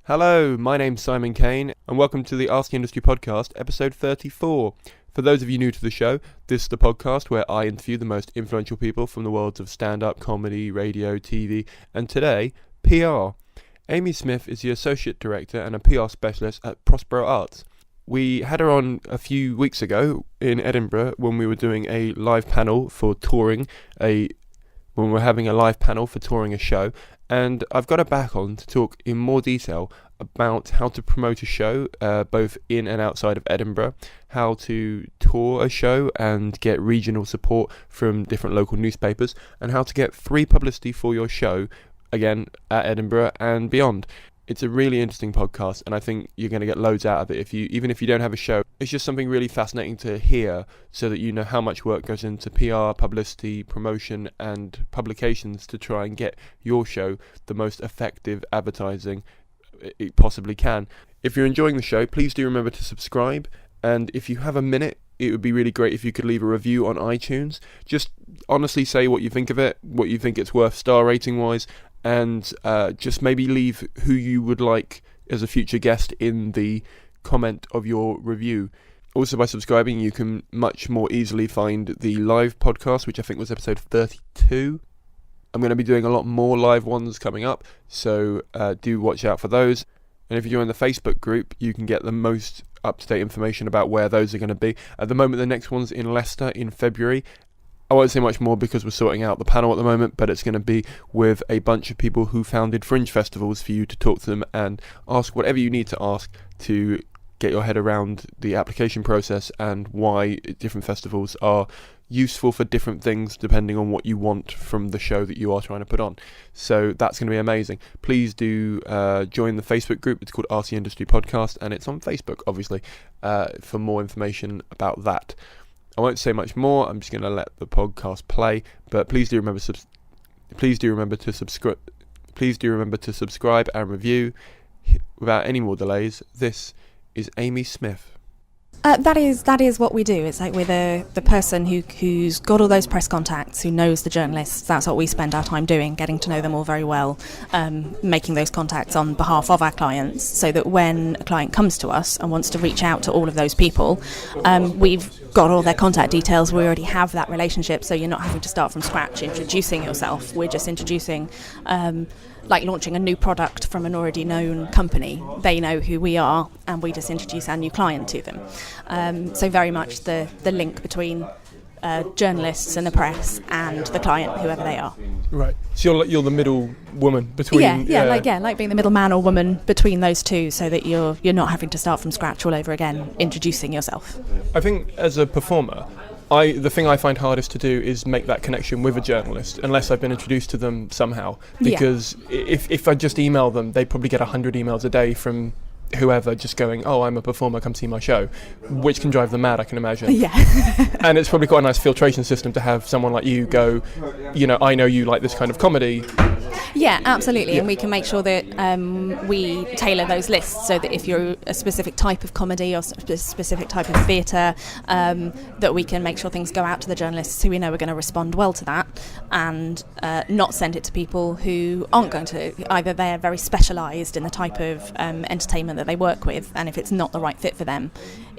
Hello, my name's Simon Caine, and welcome to the Ask the Industry podcast, episode 34. For those of you new to the show, this is the podcast where I interview the most influential people from the worlds of stand-up, comedy, radio, TV, and today, PR. Amee Smith is the Associate Director and a PR Specialist at Prospero Arts. We had her on a few weeks ago in Edinburgh when we were doing a live panel for touring a show, and I've got her back on to talk in more detail about how to promote a show, both in and outside of Edinburgh, how to tour a show and get regional support from different local newspapers, and how to get free publicity for your show, again, at Edinburgh and beyond. It's a really interesting podcast, and I think you're going to get loads out of it even if you don't have a show. It's just something really fascinating to hear, so that you know how much work goes into PR, publicity, promotion, and publications to try and get your show the most effective advertising it possibly can. If you're enjoying the show, please do remember to subscribe, and if you have a minute, it would be really great if you could leave a review on iTunes. Just honestly say what you think of it, what you think it's worth star rating wise, and just maybe leave who you would like as a future guest in the comment of your review. Also, by subscribing, you can much more easily find the live podcast, which I think was episode 32. I'm going to be doing a lot more live ones coming up, so do watch out for those. And if you join the Facebook group, you can get the most up-to-date information about where those are going to be. At the moment, the next one's in Leicester in February. I won't say much more because we're sorting out the panel at the moment, but it's going to be with a bunch of people who founded fringe festivals for you to talk to them and ask whatever you need to ask to get your head around the application process and why different festivals are useful for different things depending on what you want from the show that you are trying to put on. So that's going to be amazing. Please do join the Facebook group. It's called RC Industry Podcast, and it's on Facebook, obviously, for more information about that. I won't say much more. I'm just going to let the podcast play. But please do remember to subscribe and review. Without any more delays, this is Amee Smith. That is what we do. It's like we're the person who's got all those press contacts, who knows the journalists. That's what we spend our time doing, getting to know them all very well, making those contacts on behalf of our clients, so that when a client comes to us and wants to reach out to all of those people, we've got all their contact details. We already have that relationship, so you're not having to start from scratch introducing yourself. We're just introducing like launching a new product from an already known company. They know who we are, and we just introduce our new client to them. So very much the link between journalists and the press and the client, whoever they are. Right. So you're the middle woman between. Like being the middleman or woman between those two, so that you're not having to start from scratch all over again, introducing yourself. I think as a performer, the thing I find hardest to do is make that connection with a journalist, unless I've been introduced to them somehow. Because if I just email them, they probably get 100 emails a day from whoever just going, oh, I'm a performer, come see my show, which can drive them mad, I can imagine. Yeah. And it's probably quite a nice filtration system to have someone like you go, I know you like this kind of comedy. Yeah, absolutely. Yeah. And we can make sure that we tailor those lists so that if you're a specific type of comedy or a specific type of theatre, that we can make sure things go out to the journalists who we know are going to respond well to that, and not send it to people who aren't going to. Either they're very specialised in the type of entertainment that they work with, and if it's not the right fit for them,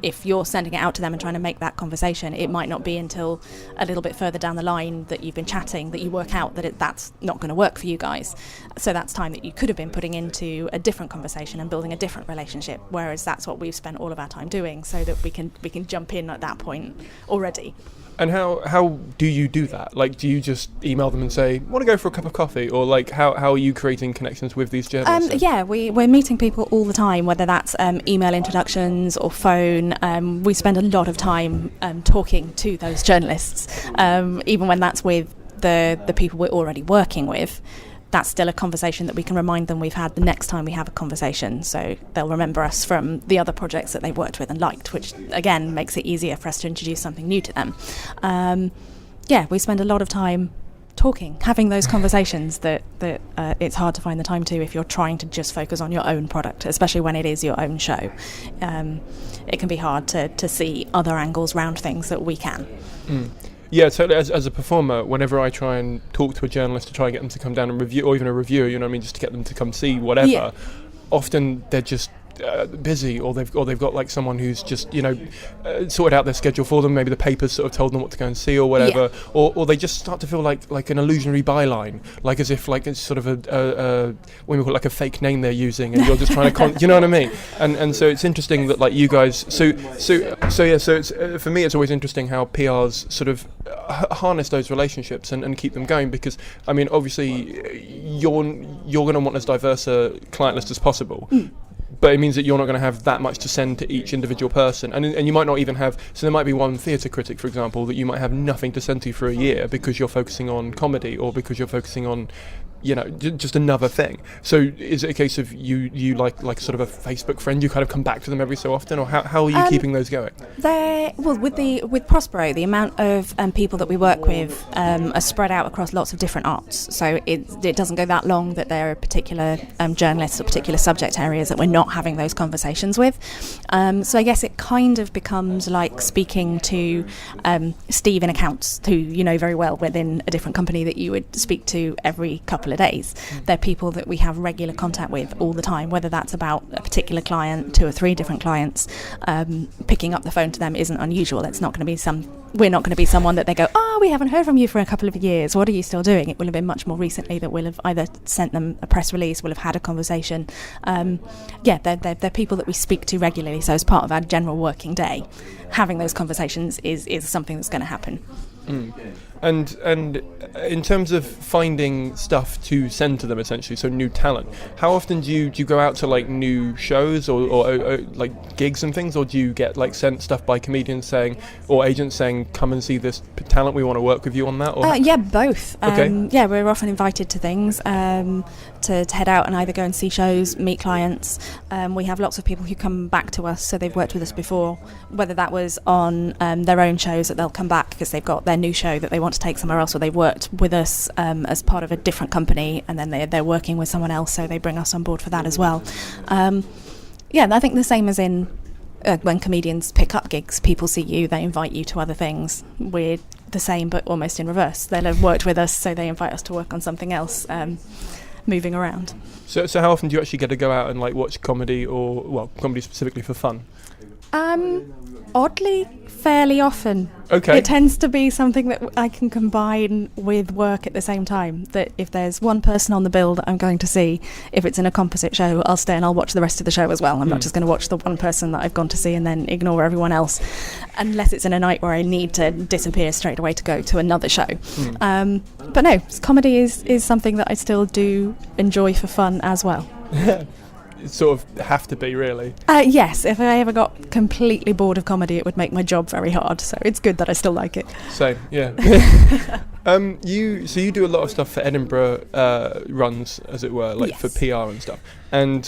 if you're sending it out to them and trying to make that conversation, it might not be until a little bit further down the line that you've been chatting that you work out that that's not going to work for you guys. So that's time that you could have been putting into a different conversation and building a different relationship, whereas that's what we've spent all of our time doing, so that we can jump in at that point already. And how do you do that? Like, do you just email them and say, want to go for a cup of coffee? Or like, how are you creating connections with these journalists? We're meeting people all the time, whether that's email introductions or phone. We spend a lot of time talking to those journalists, even when that's with the people we're already working with. That's still a conversation that we can remind them we've had the next time we have a conversation, so they'll remember us from the other projects that they've worked with and liked, which again makes it easier for us to introduce something new to them. We spend a lot of time talking, having those conversations that it's hard to find the time to if you're trying to just focus on your own product, especially when it is your own show. It can be hard to see other angles round things that we can. Yeah, totally. As a performer, whenever I try and talk to a journalist to try and get them to come down and review, or even a reviewer, just to get them to come see whatever, often they're just busy, or they've got like someone who's just sorted out their schedule for them. Maybe the paper's sort of told them what to go and see or whatever, or they just start to feel like an illusionary byline, like as if like it's sort of a when we call it like a fake name they're using, and you're just trying to you know what I mean? And so it's interesting that like you guys so it's for me it's always interesting how PRs sort of harness those relationships and keep them going, because I mean obviously you're going to want as diverse a client list as possible. But it means that you're not going to have that much to send to each individual person, and you might not even have. So there might be one theatre critic, for example, that you might have nothing to send to for a year because you're focusing on comedy, or because you're focusing on, just another thing. So is it a case of you like sort of a Facebook friend? You kind of come back to them every so often, or how are you keeping those going? With Prospero, the amount of people that we work with are spread out across lots of different arts. So it doesn't go that long that there are particular journalists or particular subject areas that we're not having those conversations with. So I guess it kind of becomes like speaking to Steve in accounts, who you know very well within a different company that you would speak to every couple of days. They're people that we have regular contact with all the time, whether that's about a particular client, 2 or 3 different clients. Picking up the phone to them isn't unusual. It's not going to be we're not going to be someone that they go, we haven't heard from you for a couple of years, what are you still doing? It will have been much more recently that we'll have either sent them a press release, we'll have had a conversation. They're people that we speak to regularly, so as part of our general working day, having those conversations is something that's going to happen. And in terms of finding stuff to send to them, essentially, so new talent, how often do you go out to like new shows or like gigs and things, or do you get like sent stuff by comedians saying, or agents saying, come and see this talent, we want to work with you on that? Or both. Okay. We're often invited to things to head out and either go and see shows, meet clients. We have lots of people who come back to us, so they've worked with us before, whether that was on their own shows, that they'll come back because they've got their new show that they want to take somewhere else, or they've worked with us as part of a different company, and then they're working with someone else, so they bring us on board for that as well. I think the same as in when comedians pick up gigs, people see you, they invite you to other things. We're the same, but almost in reverse. They'll have worked with us, so they invite us to work on something else, moving around. So how often do you actually get to go out and like watch comedy, or comedy specifically for fun? Oddly, fairly often. Okay. It tends to be something that I can combine with work at the same time. That if there's one person on the bill that I'm going to see, if it's in a composite show, I'll stay and I'll watch the rest of the show as well. I'm not just going to watch the one person that I've gone to see and then ignore everyone else, unless it's in a night where I need to disappear straight away to go to another show. But no, comedy is something that I still do enjoy for fun as well. It sort of have to be, really. Yes, if I ever got completely bored of comedy, it would make my job very hard, so it's good that I still like it. Same, yeah. You do a lot of stuff for Edinburgh runs, as it were, like for PR and stuff. And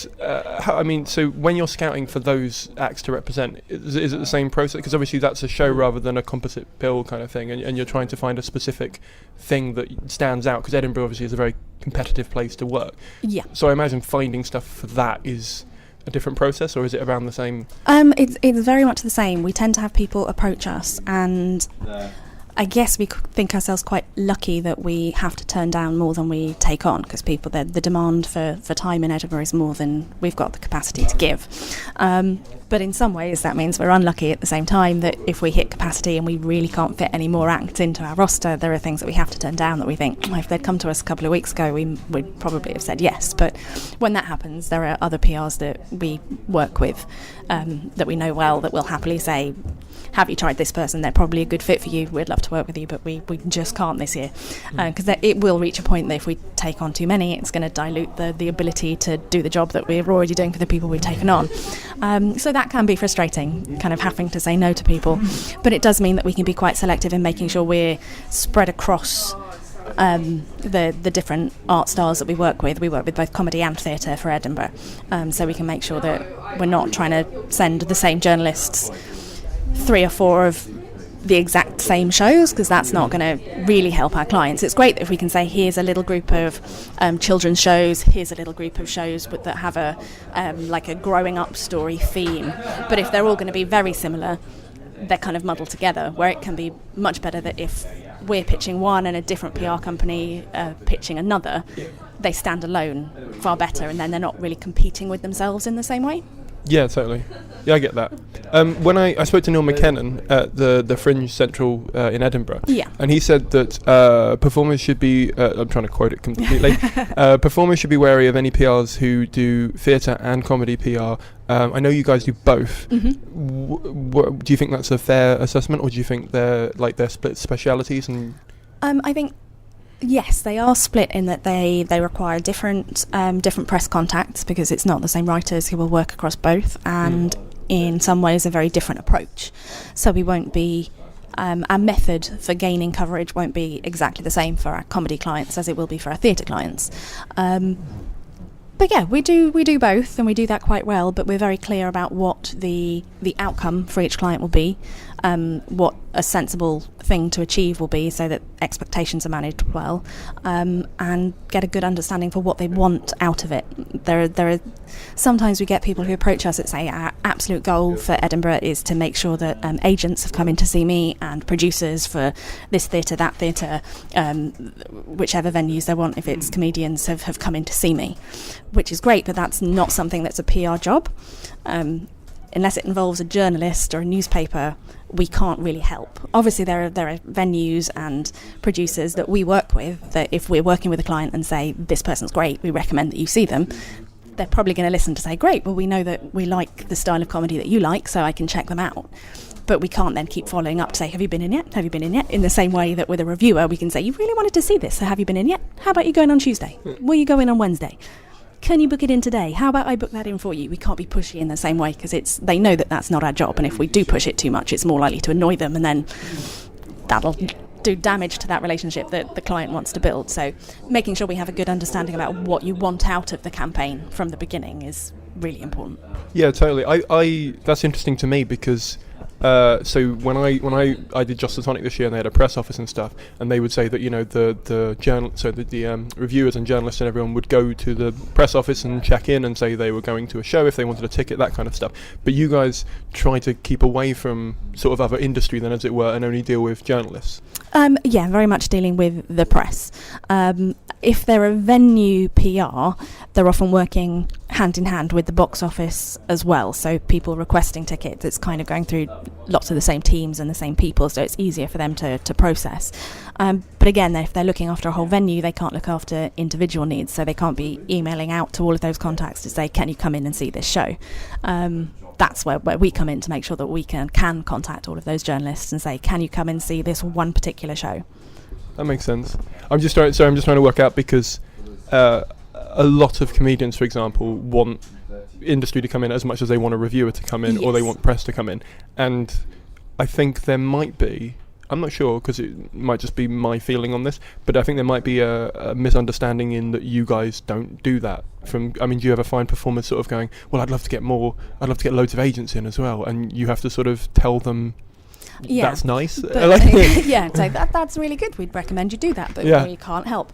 so when you're scouting for those acts to represent, is it the same process? Because obviously that's a show rather than a composite bill kind of thing, and you're trying to find a specific thing that stands out, because Edinburgh obviously is a very competitive place to work. Yeah. So I imagine finding stuff for that is a different process, or is it around the same? It's very much the same. We tend to have people approach us, and I guess we think ourselves quite lucky that we have to turn down more than we take on, because the demand for time in Edinburgh is more than we've got the capacity to give. But in some ways that means we're unlucky at the same time, that if we hit capacity and we really can't fit any more acts into our roster, there are things that we have to turn down that we think, if they'd come to us a couple of weeks ago, we'd probably have said yes. But when that happens, there are other PRs that we work with that we know well, that will happily say, have you tried this person? They're probably a good fit for you. We'd love to work with you, but we just can't this year. Because it will reach a point that if we take on too many, it's going to dilute the ability to do the job that we're already doing for the people we've taken on. So that can be frustrating, kind of having to say no to people. But it does mean that we can be quite selective in making sure we're spread across the different art styles that we work with. We work with both comedy and theatre for Edinburgh. So we can make sure that we're not trying to send the same journalists 3 or 4 of the exact same shows, because that's not going to really help our clients. It's great if we can say, here's a little group of children's shows, here's a little group of shows that have a growing up story theme. But if they're all going to be very similar, they're kind of muddled together, where it can be much better that if we're pitching one and a different PR company pitching another, they stand alone far better, and then they're not really competing with themselves in the same way. Yeah, totally. Yeah, I get that. When I spoke to Neil McKinnon at the Fringe Central in Edinburgh, and he said that performers should be, I'm trying to quote it completely, performers should be wary of any PRs who do theatre and comedy PR. I know you guys do both. Do you think that's a fair assessment, or do you think they're split specialities? And I think yes, they are split in that they require different press contacts, because it's not the same writers who will work across both, and in some ways a very different approach. So we won't be our method for gaining coverage won't be exactly the same for our comedy clients as it will be for our theatre clients. But yeah, we do both, and we do that quite well, but we're very clear about what the outcome for each client will be, what a sensible thing to achieve will be, so that expectations are managed well, and get a good understanding for what they want out of it. There are sometimes we get people who approach us that say our absolute goal for Edinburgh is to make sure that agents have come in to see me, and producers for this theatre, that theatre, whichever venues they want, if it's comedians, have come in to see me, which is great, but that's not something that's a PR job. Unless it involves a journalist or a newspaper, we can't really help. Obviously, there are venues and producers that we work with that if we're working with a client and say, this person's great, we recommend that you see them, they're probably going to listen to say, great, well, we know that we like the style of comedy that you like, so I can check them out. But we can't then keep following up to say, have you been in yet? Have you been in yet? In the same way that with a reviewer, we can say, you really wanted to see this, so have you been in yet? How about you go in on Tuesday? Will you go in on Wednesday? Can you book it in today? How about I book that in for you? We can't be pushy in the same way, because they know that that's not our job, and if we do push it too much, it's more likely to annoy them, and then that'll do damage to that relationship that the client wants to build. So making sure we have a good understanding about what you want out of the campaign from the beginning is really important. Yeah, totally. I that's interesting to me, because so when I did Just the Tonic this year, and they had a press office and stuff, and they would say that the reviewers and journalists and everyone would go to the press office and check in and say they were going to a show if they wanted a ticket, that kind of stuff. But you guys try to keep away from sort of other industry then, as it were, and only deal with journalists. Yeah, very much dealing with the press. If they're a venue PR, they're often working hand in hand with the box office as well. So people requesting tickets, it's kind of going through lots of the same teams and the same people, so it's easier for them to process. But again, if they're looking after a whole venue, they can't look after individual needs, so they can't be emailing out to all of those contacts to say, can you come in and see this show? That's where we come in to make sure that we can contact all of those journalists and say, can you come and see this one particular show? That makes sense. I'm just trying to work out, because a lot of comedians, for example, want industry to come in as much as they want a reviewer to come in, yes, or they want press to come in. And I think there might be, I'm not sure, because it might just be my feeling on this, but I think there might be a misunderstanding in that you guys don't do that. Do you ever find performers sort of going, well, I'd love to get loads of agents in as well, and you have to sort of tell them, yeah, that's nice. Yeah, so that's really good. We'd recommend you do that, but we can't help.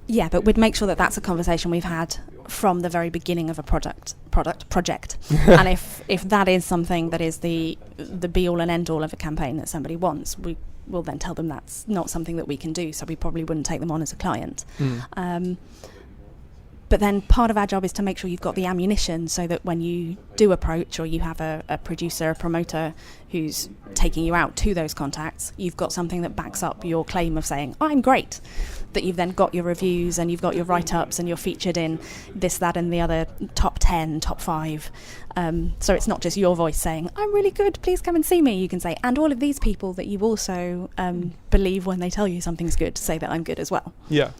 Yeah, but we'd make sure that that's a conversation we've had from the very beginning of a project. And if that is something that is the be all and end all of a campaign that somebody wants, we will then tell them that's not something that we can do, so we probably wouldn't take them on as a client. But then part of our job is to make sure you've got the ammunition, so that when you do approach, or you have a producer, a promoter who's taking you out to those contacts, you've got something that backs up your claim of saying, I'm great. That you've then got your reviews, and you've got your write-ups, and you're featured in this, that and the other top 10, top 5. So it's not just your voice saying, I'm really good, please come and see me. You can say, and all of these people that you also believe when they tell you something's good, say that I'm good as well. Yeah.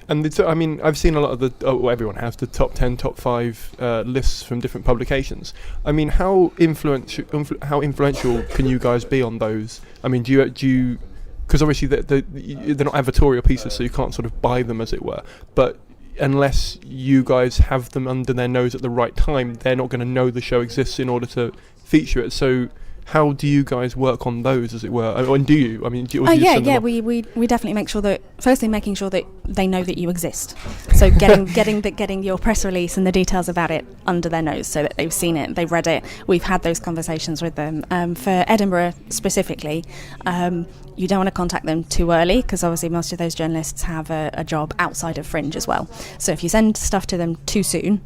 And I've seen a lot of everyone has the top 10, top 5 lists from different publications. I mean, how influential can you guys be on those? I mean, do you? Because obviously they're not advertorial pieces, so you can't sort of buy them, as it were. But unless you guys have them under their nose at the right time, they're not going to know the show exists in order to feature it. So how do you guys work on those, as it were? And do you? I mean, do you we definitely make sure that, firstly, making sure that they know that you exist. So getting your press release and the details about it under their nose, so that they've seen it, they've read it. We've had those conversations with them. For Edinburgh specifically, you don't want to contact them too early, because obviously most of those journalists have a job outside of Fringe as well. So if you send stuff to them too soon,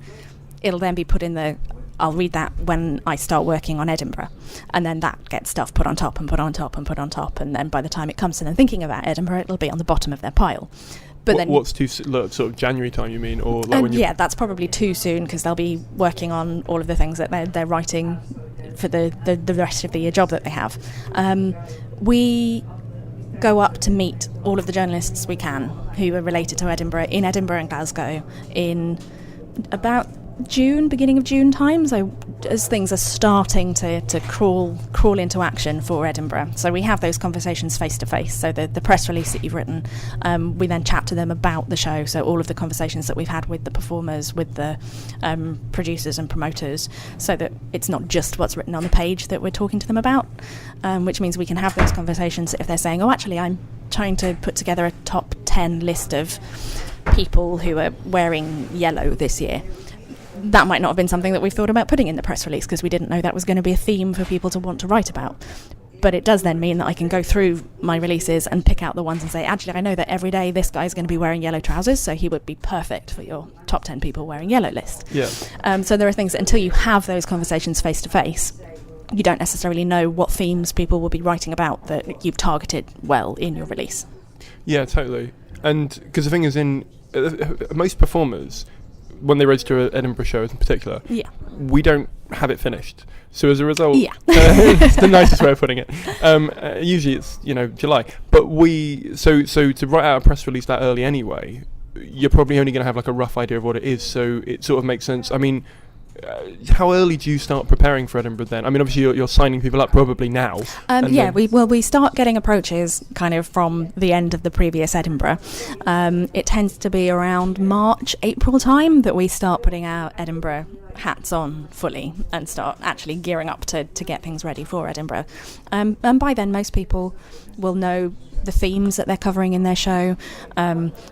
it'll then be put in the, I'll read that when I start working on Edinburgh, and then that gets stuff put on top and put on top and put on top, and then by the time it comes to them thinking about Edinburgh, it'll be on the bottom of their pile. But what's too sort of January time, you mean, or like when you? Yeah, that's probably too soon, because they'll be working on all of the things that they're writing for the rest of the year job that they have. We go up to meet all of the journalists we can who are related to Edinburgh, in Edinburgh and Glasgow, in about beginning of June time, so as things are starting to crawl into action for Edinburgh. So we have those conversations face to face. So the press release that you've written, we then chat to them about the show. So all of the conversations that we've had with the performers, with the producers and promoters, so that it's not just what's written on the page that we're talking to them about, which means we can have those conversations if they're saying, oh, actually, I'm trying to put together a top 10 list of people who are wearing yellow this year. That might not have been something that we've thought about putting in the press release, because we didn't know that was going to be a theme for people to want to write about. But it does then mean that I can go through my releases and pick out the ones and say, actually, I know that every day this guy's going to be wearing yellow trousers, so he would be perfect for your top 10 people wearing yellow list. Yeah. So there are things that until you have those conversations face to face, you don't necessarily know what themes people will be writing about that you've targeted well in your release. Yeah, totally. And because the thing is, in most performers, when they register an Edinburgh show in particular, we don't have it finished. So as a result, it's the nicest way of putting it. Usually it's July, but so to write out a press release that early anyway, you're probably only going to have like a rough idea of what it is. So it sort of makes sense. I mean, how early do you start preparing for Edinburgh then? I mean, obviously you're signing people up probably now. We start getting approaches kind of from the end of the previous Edinburgh. It tends to be around March, April time that we start putting our Edinburgh hats on fully and start actually gearing up to get things ready for Edinburgh. And by then most people will know the themes that they're covering in their show,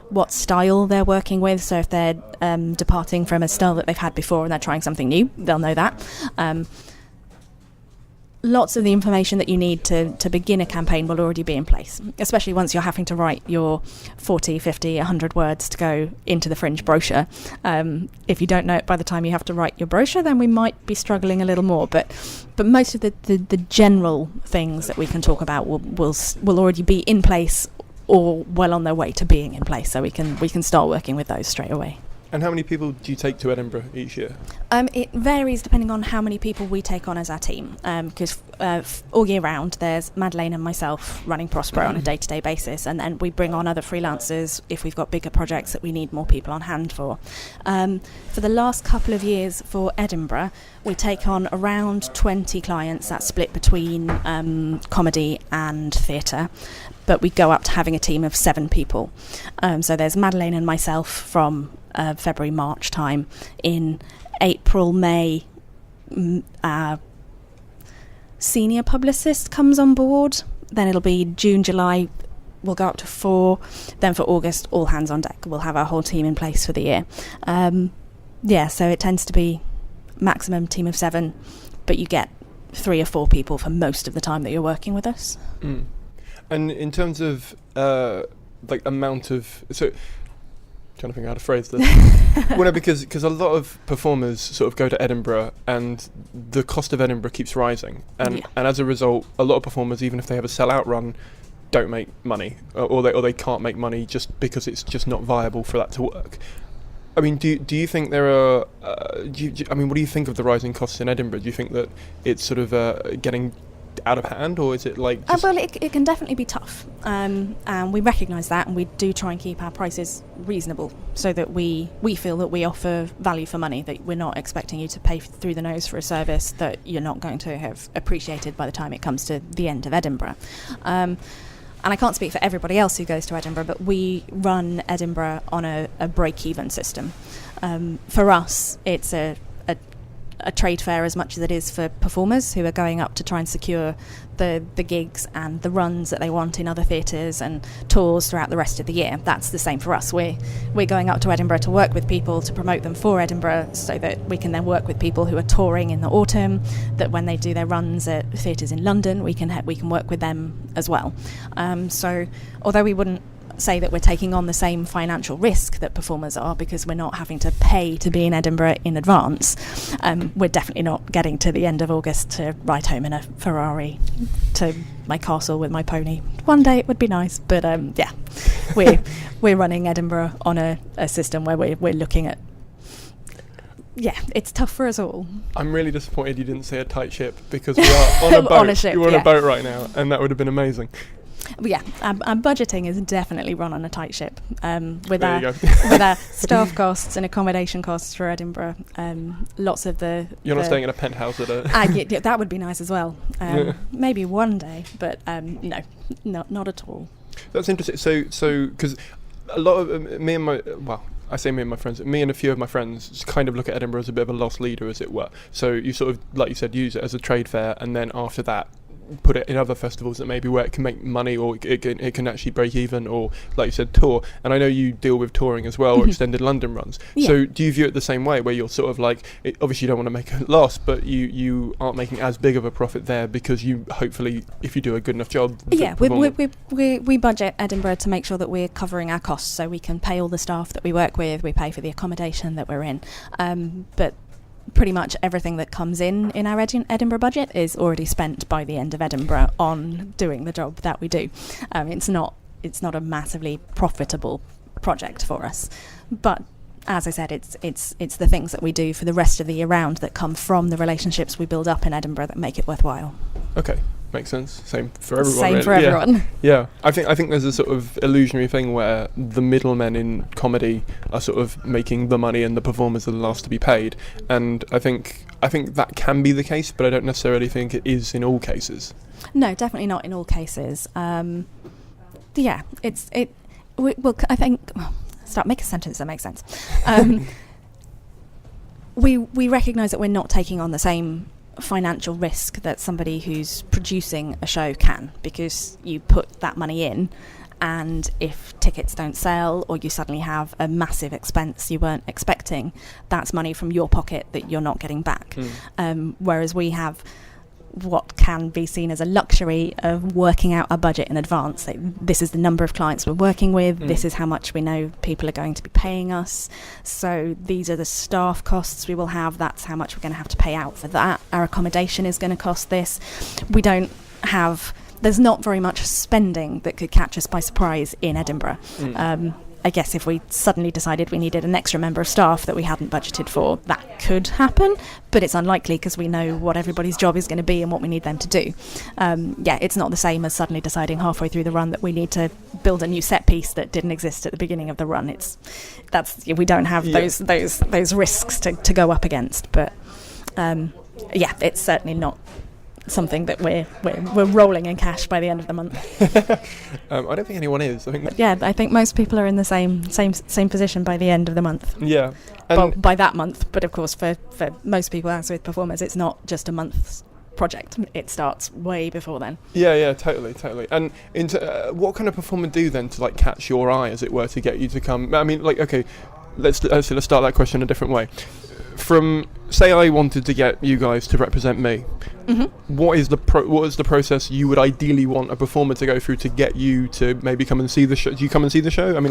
what style they're working with. So if they're departing from a style that they've had before and they're trying something new, they'll know that. Lots of the information that you need to begin a campaign will already be in place, especially once you're having to write your 40, 50, 100 words to go into the Fringe brochure. If you don't know it by the time you have to write your brochure, then we might be struggling a little more. But most of the general things that we can talk about will already be in place or well on their way to being in place, so we can start working with those straight away. And how many people do you take to Edinburgh each year? It varies depending on how many people we take on as our team. Because all year round, there's Madeleine and myself running Prospero on a day-to-day basis, and then we bring on other freelancers if we've got bigger projects that we need more people on hand for. For the last couple of years for Edinburgh, we take on around 20 clients. That's split between comedy and theatre. But we go up to having a team of 7 people. So there's Madeleine and myself from February, March time. In April, May, our senior publicist comes on board. Then it'll be June, July, we'll go up to 4. Then for August, all hands on deck. We'll have our whole team in place for the year. So it tends to be maximum team of 7, but you get 3 or 4 people for most of the time that you're working with us. Mm. And in terms of amount of, so trying to think how to phrase this. Well, no, because a lot of performers sort of go to Edinburgh, and the cost of Edinburgh keeps rising, and as a result, a lot of performers, even if they have a sell-out run, don't make money, or they can't make money just because it's just not viable for that to work. I mean, do you think there are? What do you think of the rising costs in Edinburgh? Do you think that it's sort of getting out of hand, or is it like it can definitely be tough, and we recognise that, and we do try and keep our prices reasonable so that we feel that we offer value for money, that we're not expecting you to pay through the nose for a service that you're not going to have appreciated by the time it comes to the end of Edinburgh. And I can't speak for everybody else who goes to Edinburgh, but we run Edinburgh on a break-even system. For us, it's a a trade fair as much as it is for performers who are going up to try and secure the gigs and the runs that they want in other theatres and tours throughout the rest of the year. That's the same for us. We're going up to Edinburgh to work with people, to promote them for Edinburgh, so that we can then work with people who are touring in the autumn, that when they do their runs at theatres in London, we can work with them as well. So although we wouldn't say that we're taking on the same financial risk that performers are, because we're not having to pay to be in Edinburgh in advance, we're definitely not getting to the end of August to ride home in a Ferrari to my castle with my pony. One day it would be nice, but we're running Edinburgh on a system where we're looking at, it's tough for us all. I'm really disappointed you didn't say a tight ship, because we are on a boat. On a ship, You're on a boat right now, and that would have been amazing. Yeah, our budgeting is definitely run on a tight ship, with with our staff costs and accommodation costs for Edinburgh. Lots of You're not staying in a penthouse at a... yeah, that would be nice as well. Maybe one day, but no, not at all. That's interesting. So because a lot of me and my... Well, I say me and my friends, me and a few of my friends kind of look at Edinburgh as a bit of a lost leader, as it were. So you sort of, like you said, use it as a trade fair, and then after that, put it in other festivals that maybe where it can make money, or it can actually break even, or like you said, tour. And I know you deal with touring as well, or extended London runs. Yeah. So do you view it the same way, where you're sort of like, obviously you don't want to make a loss, but you aren't making as big of a profit there, because you hopefully, if you do a good enough job... Yeah, we budget Edinburgh to make sure that we're covering our costs, so we can pay all the staff that we work with, we pay for the accommodation that we're in, but pretty much everything that comes in our Edinburgh budget is already spent by the end of Edinburgh on doing the job that we do. It's not a massively profitable project for us, but as I said, it's the things that we do for the rest of the year round that come from the relationships we build up in Edinburgh that make it worthwhile. Okay. Makes sense. Same for everyone. Same for everyone. Yeah. I think there's a sort of illusionary thing where the middlemen in comedy are sort of making the money and the performers are the last to be paid. And I think that can be the case, but I don't necessarily think it is in all cases. No, definitely not in all cases. I think. Start make a sentence that makes sense. We recognise that we're not taking on the same financial risk that somebody who's producing a show can, because you put that money in, and if tickets don't sell, or you suddenly have a massive expense you weren't expecting, that's money from your pocket that you're not getting back. Whereas we have what can be seen as a luxury of working out a budget in advance. Like, this is the number of clients we're working with, this is how much we know people are going to be paying us, so these are the staff costs we will have, that's how much we're going to have to pay out for that, our accommodation is going to cost this. There's not very much spending that could catch us by surprise in Edinburgh. I guess if we suddenly decided we needed an extra member of staff that we hadn't budgeted for, that could happen, but it's unlikely because we know what everybody's job is going to be and what we need them to do. It's not the same as suddenly deciding halfway through the run that we need to build a new set piece that didn't exist at the beginning of the run. We don't have those risks to go up against, but it's certainly not something that we're rolling in cash by the end of the month. I don't think anyone is. I think most people are in the same position by the end of the month. Yeah. By that month, but of course for most people, as with performers, it's not just a month's project. It starts way before then. Yeah, totally. And what kind of performer do you then to catch your eye, as it were, to get you to come? I mean, okay, let's start that question a different way. From, say I wanted to get you guys to represent me, what is the process you would ideally want a performer to go through to get you to maybe come and see the show? Do you come and see the show? I mean,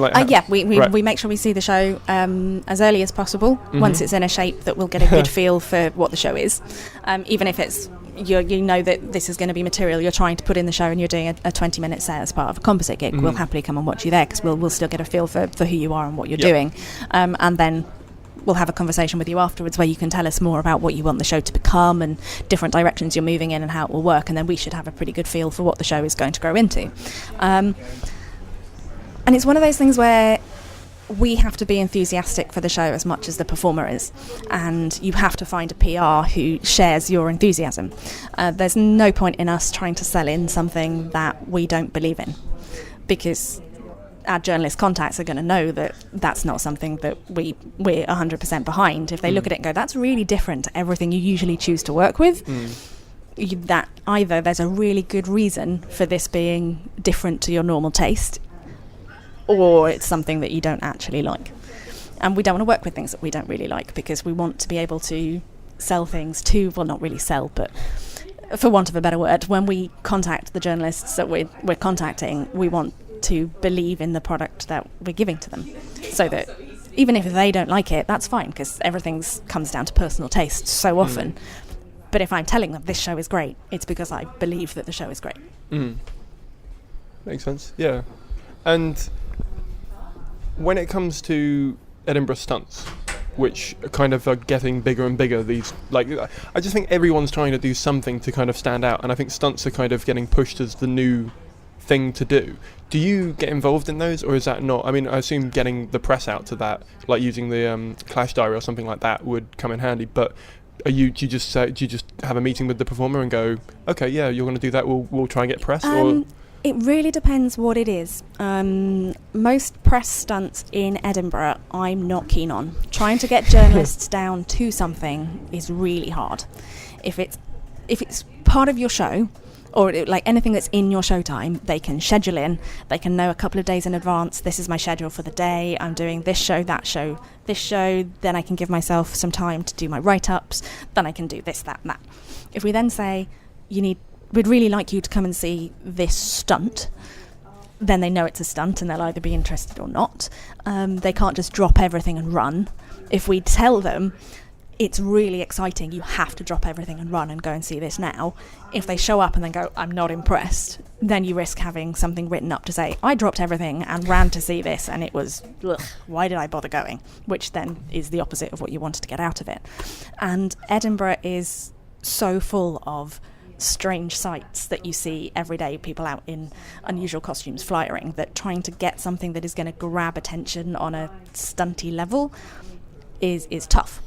we make sure we see the show as early as possible, once it's in a shape that we'll get a good feel for what the show is, even if it's you know that this is going to be material you're trying to put in the show and you're doing a 20-minute set as part of a composite gig. We'll happily come and watch you there, because we'll still get a feel for who you are and what you're doing, and then we'll have a conversation with you afterwards where you can tell us more about what you want the show to become and different directions you're moving in and how it will work, and then we should have a pretty good feel for what the show is going to grow into. And it's one of those things where we have to be enthusiastic for the show as much as the performer is, and you have to find a PR who shares your enthusiasm. There's no point in us trying to sell in something that we don't believe in, because our journalist contacts are going to know that that's not something that we're 100% behind. If they look at it and go, that's really different to everything you usually choose to work with, that either there's a really good reason for this being different to your normal taste, or it's something that you don't actually like. And we don't want to work with things that we don't really like, because we want to be able to sell things to, well, not really sell, but for want of a better word, when we contact the journalists that we're contacting, we want to believe in the product that we're giving to them, so that even if they don't like it, that's fine, because everything comes down to personal taste so often. But if I'm telling them this show is great, it's because I believe that the show is great. Makes sense, yeah. And when it comes to Edinburgh stunts, which are kind of are getting bigger and bigger, these, like, I just think everyone's trying to do something to kind of stand out, and I think stunts are kind of getting pushed as the new thing to do. Do you get involved in those, or is that not? I mean, I assume getting the press out to that, like using the Clash Diary or something like that, would come in handy. But do you just have a meeting with the performer and go, okay, yeah, you're going to do that, we'll try and get press? Or it really depends what it is. Most press stunts in Edinburgh I'm not keen on. Trying to get journalists down to something is really hard. If it's part of your show, or like anything that's in your showtime, they can schedule in. They can know a couple of days in advance, this is my schedule for the day, I'm doing this show, that show, this show, then I can give myself some time to do my write-ups, then I can do this, that, and that. If we then say, we'd really like you to come and see this stunt, then they know it's a stunt and they'll either be interested or not. They can't just drop everything and run. If we tell them, it's really exciting, you have to drop everything and run and go and see this now, if they show up and then go, I'm not impressed, then you risk having something written up to say, I dropped everything and ran to see this and it was, ugh, why did I bother going? Which then is the opposite of what you wanted to get out of it. And Edinburgh is so full of strange sights that you see every day, people out in unusual costumes flyering, that trying to get something that is going to grab attention on a stunty level is tough.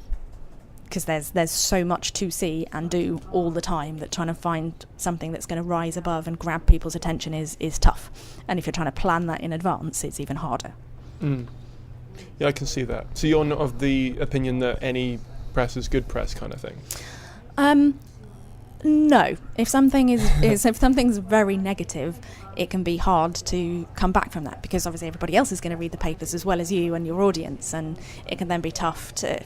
Because there's so much to see and do all the time that trying to find something that's going to rise above and grab people's attention is tough. And if you're trying to plan that in advance, it's even harder. Yeah, I can see that. So you're not of the opinion that any press is good press kind of thing? No. If something if something's very negative, it can be hard to come back from that, because obviously everybody else is going to read the papers as well as you and your audience, and it can then be tough to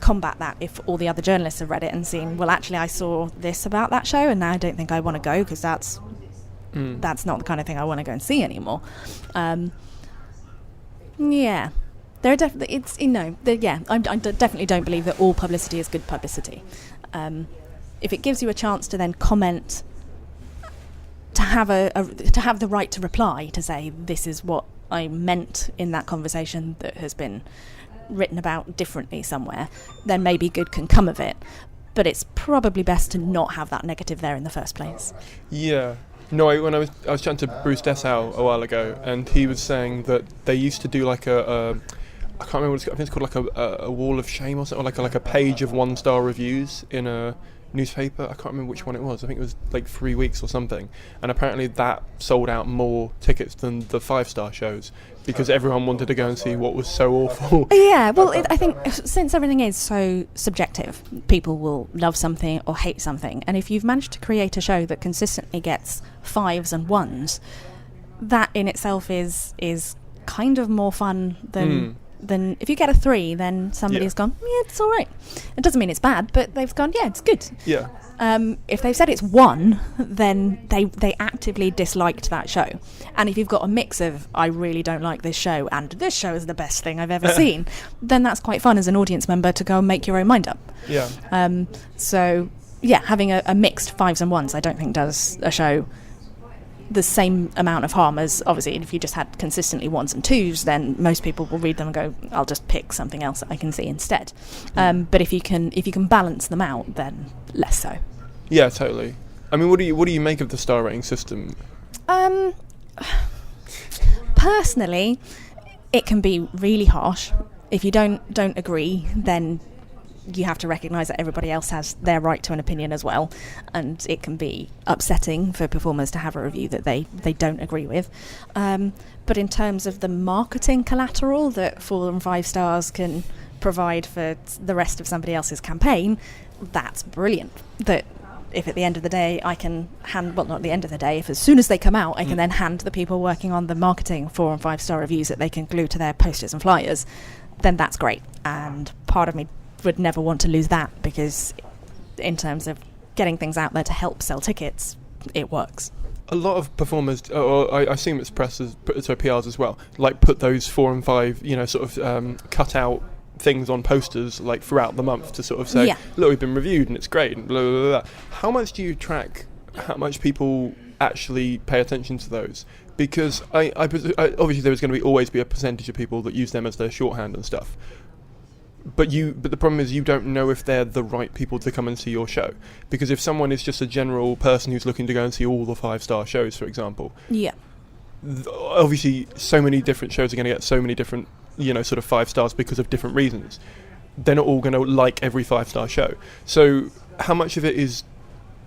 combat that if all the other journalists have read it and seen, well, actually I saw this about that show and now I don't think I want to go, because that's not the kind of thing I want to go and see anymore. Yeah, there are definitely, it's, you know, I definitely don't believe that all publicity is good publicity. If it gives you a chance to then comment, to have to have the right to reply, to say this is what I meant in that conversation that has been written about differently somewhere, then maybe good can come of it. But it's probably best to not have that negative there in the first place. Yeah. No, when I was chatting to Bruce Dessau a while ago, and he was saying that they used to do like I can't remember what it's called. I think it's called like a wall of shame or something, or like a page of 1-star reviews in a newspaper. I can't remember which one it was. I think it was like 3 weeks or something. And apparently that sold out more tickets than the 5-star shows, because everyone wanted to go and see what was so awful. Yeah, well, I think since everything is so subjective, people will love something or hate something. And if you've managed to create a show that consistently gets 5s and 1s, that in itself is kind of more fun than if you get a 3, then somebody's gone, yeah, it's all right. It doesn't mean it's bad, but they've gone, yeah, it's good. Yeah. If they've said it's 1, then they actively disliked that show. And if you've got a mix of, I really don't like this show, and this show is the best thing I've ever seen, then that's quite fun as an audience member to go and make your own mind up. Yeah. So, yeah, having a mixed 5s and 1s, I don't think does a show the same amount of harm as, obviously, if you just had consistently 1s and 2s, then most people will read them and go, I'll just pick something else that I can see instead. But if you can balance them out, then less so. Yeah, totally. I mean, what do you make of the star rating system? Personally, it can be really harsh. If you don't agree, then you have to recognise that everybody else has their right to an opinion as well, and it can be upsetting for performers to have a review that they don't agree with. But in terms of the marketing collateral that 4 and 5 stars can provide for the rest of somebody else's campaign, that's brilliant. That if at the end of the day I can hand, well, not at the end of the day, if as soon as they come out I can then hand the people working on the marketing 4 and 5 star reviews that they can glue to their posters and flyers, then that's great. And part of me would never want to lose that, because in terms of getting things out there to help sell tickets, it works. A lot of performers, or I assume it's presses, so PRs as well, like put those 4 and 5, sort of cut out things on posters like throughout the month to sort of say, look, we've been reviewed and it's great and blah, blah, blah, blah. How much do you track how much people actually pay attention to those? Because I obviously there was going to always be a percentage of people that use them as their shorthand and stuff. But the problem is you don't know if they're the right people to come and see your show. Because if someone is just a general person who's looking to go and see all the 5-star shows, for example, obviously so many different shows are going to get so many different, sort of 5 stars because of different reasons. They're not all going to like every 5-star show. So how much of it is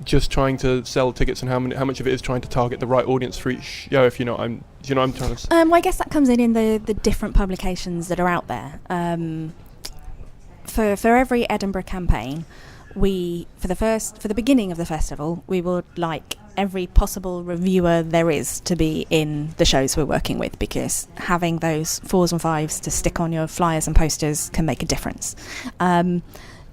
just trying to sell tickets, and how much of it is trying to target the right audience for each show? If I'm trying to. Well, I guess that comes in the different publications that are out there. For every Edinburgh campaign, we for the beginning of the festival, we would like every possible reviewer there is to be in the shows we're working with, because having those 4s and 5s to stick on your flyers and posters can make a difference.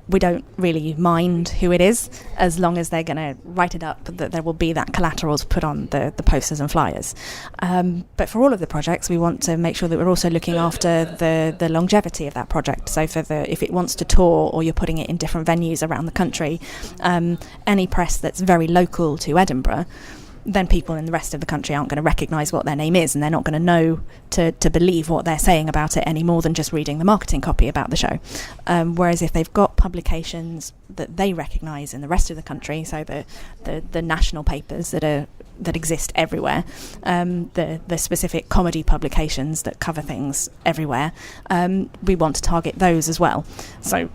We don't really mind who it is, as long as they're going to write it up that there will be that collateral to put on the posters and flyers. But for all of the projects, we want to make sure that we're also looking after the longevity of that project. So if it wants to tour, or you're putting it in different venues around the country, any press that's very local to Edinburgh, then people in the rest of the country aren't going to recognise what their name is, and they're not going to know to believe what they're saying about it any more than just reading the marketing copy about the show. Whereas if they've got publications that they recognise in the rest of the country, so the national papers that exist everywhere, the specific comedy publications that cover things everywhere, we want to target those as well. So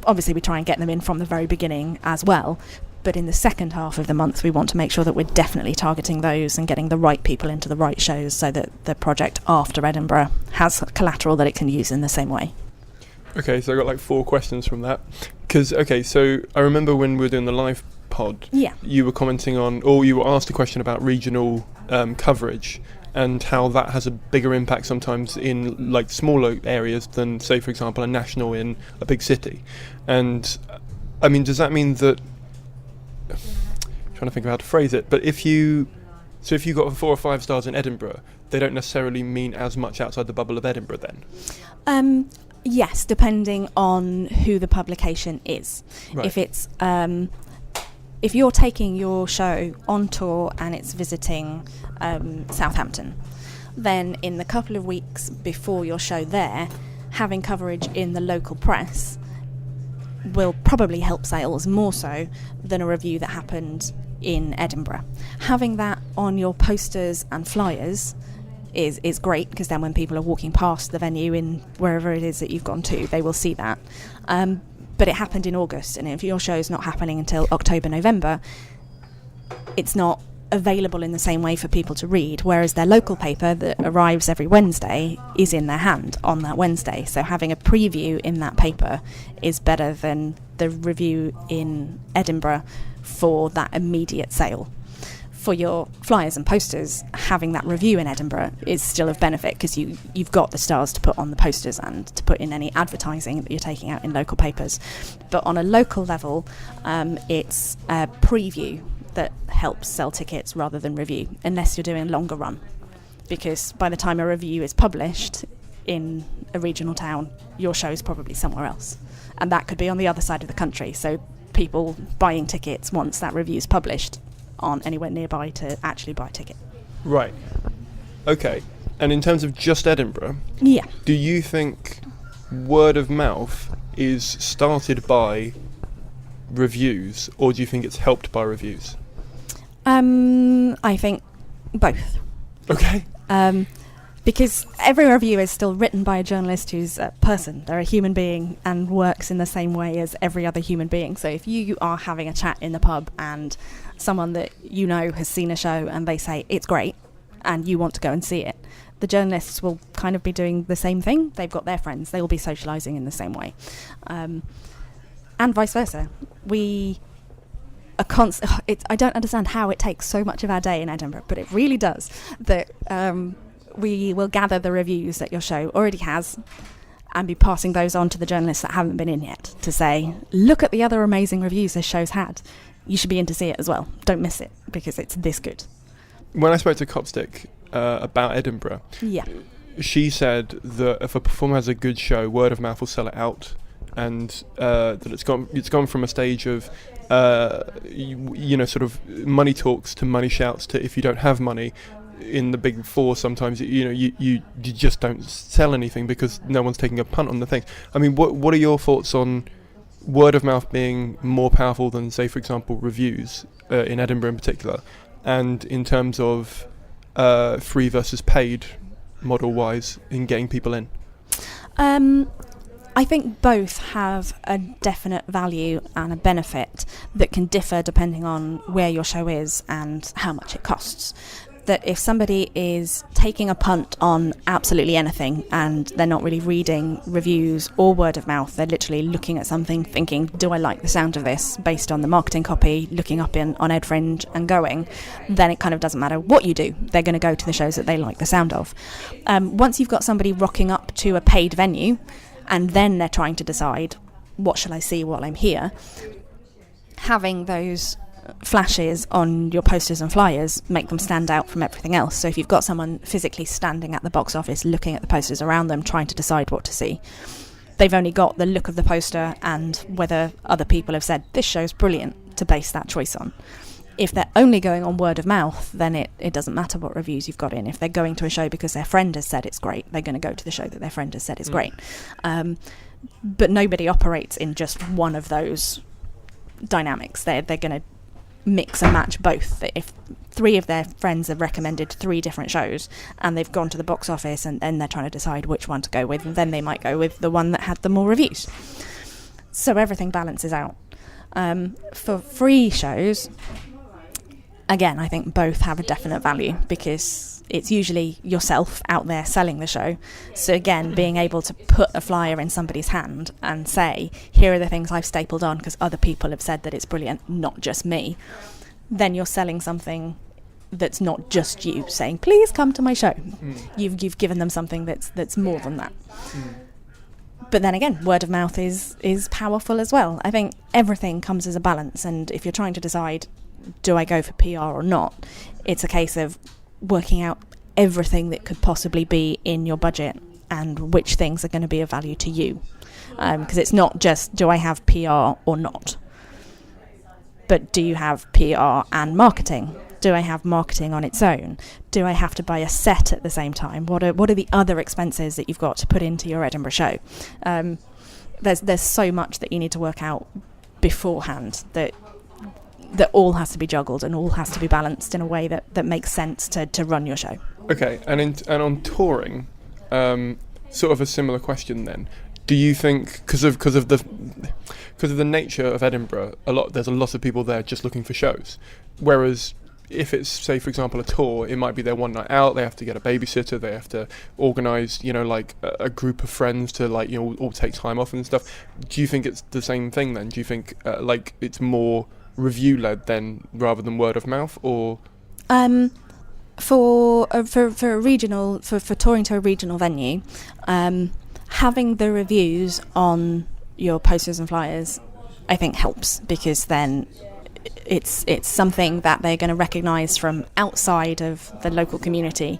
obviously we try and get them in from the very beginning as well. But in the second half of the month, we want to make sure that we're definitely targeting those and getting the right people into the right shows, so that the project after Edinburgh has collateral that it can use in the same way. Okay, so I got like 4 questions from that. So I remember when we were doing the live pod, you were commenting on, or you were asked a question about regional coverage, and how that has a bigger impact sometimes in like smaller areas than, say, for example, a national in a big city. And I mean, does that mean that, trying to think of how to phrase it, but if you got 4 or 5 stars in Edinburgh, they don't necessarily mean as much outside the bubble of Edinburgh then? Yes, depending on who the publication is. Right. If it's if you're taking your show on tour and it's visiting Southampton, then in the couple of weeks before your show there, having coverage in the local press will probably help sales more so than a review that happened in Edinburgh. Having that on your posters and flyers is great, because then when people are walking past the venue in wherever it is that you've gone to, they will see that. But it happened in August, and if your show's not happening until October, November, it's not available in the same way for people to read, whereas their local paper that arrives every Wednesday is in their hand on that Wednesday. So having a preview in that paper is better than the review in Edinburgh for that immediate sale. For your flyers and posters, having that review in Edinburgh is still of benefit, because you've got the stars to put on the posters and to put in any advertising that you're taking out in local papers. But on a local level, it's a preview that helps sell tickets rather than review, unless you're doing longer run, because by the time a review is published in a regional town, your show's probably somewhere else, and that could be on the other side of the country. So people buying tickets once that review's published aren't anywhere nearby to actually buy a ticket. Right. Okay. And in terms of just Edinburgh, do you think word of mouth is started by reviews, or do you think it's helped by reviews? I think both. Okay. Because every review is still written by a journalist who's a person. They're a human being and works in the same way as every other human being. So if you are having a chat in the pub and someone that you know has seen a show and they say it's great and you want to go and see it, the journalists will kind of be doing the same thing. They've got their friends. They will be socialising in the same way. And vice versa. We are I don't understand how it takes so much of our day in Edinburgh, but it really does. That we will gather the reviews that your show already has and be passing those on to the journalists that haven't been in yet to say, look at the other amazing reviews this show's had. You should be in to see it as well. Don't miss it because it's this good. When I spoke to Copstick about Edinburgh, she said that if a performer has a good show, word of mouth will sell it out, and that it's gone from a stage of sort of money talks to money shouts to if you don't have money. In the big four, sometimes you just don't sell anything because no one's taking a punt on the thing. I mean, what are your thoughts on word of mouth being more powerful than, say, for example, reviews in Edinburgh in particular, and in terms of free versus paid model wise in getting people in? I think both have a definite value and a benefit that can differ depending on where your show is and how much it costs. That if somebody is taking a punt on absolutely anything and they're not really reading reviews or word of mouth, they're literally looking at something thinking, do I like the sound of this, based on the marketing copy, looking up on Ed Fringe and going, then it kind of doesn't matter what you do. They're going to go to the shows that they like the sound of. Once you've got somebody rocking up to a paid venue and then they're trying to decide, what shall I see while I'm here, having those flashes on your posters and flyers make them stand out from everything else. So if you've got someone physically standing at the box office looking at the posters around them trying to decide what to see, they've only got the look of the poster and whether other people have said this show's brilliant to base that choice on. If they're only going on word of mouth, then it doesn't matter what reviews you've got in. If they're going to a show because their friend has said it's great, they're going to go to the show that their friend has said is great. But nobody operates in just one of those dynamics. They're going to mix and match both. If three of their friends have recommended three different shows and they've gone to the box office and then they're trying to decide which one to go with, and then they might go with the one that had the more reviews. So everything balances out. For free shows, again, I think both have a definite value because it's usually yourself out there selling the show. So again, being able to put a flyer in somebody's hand and say, here are the things I've stapled on because other people have said that it's brilliant, not just me. Then you're selling something that's not just you saying, please come to my show. You've given them something that's more than that. But then again, word of mouth is powerful as well. I think everything comes as a balance, and if you're trying to decide, do I go for PR or not, it's a case of working out everything that could possibly be in your budget and which things are going to be of value to you. Because it's not just, do I have PR or not? But do you have PR and marketing? Do I have marketing on its own? Do I have to buy a set at the same time? What are the other expenses that you've got to put into your Edinburgh show? There's so much that you need to work out beforehand that all has to be juggled and all has to be balanced in a way that makes sense to run your show. Okay, and on touring, sort of a similar question then. Do you think, because of the nature of Edinburgh, there's a lot of people there just looking for shows, whereas if it's, say, for example, a tour, it might be their one night out, they have to get a babysitter, they have to organise, like a group of friends to all take time off and stuff. Do you think it's the same thing then? Do you think it's more review led then rather than word of mouth, or for touring to a regional venue, having the reviews on your posters and flyers I think helps, because then it's something that they're going to recognise from outside of the local community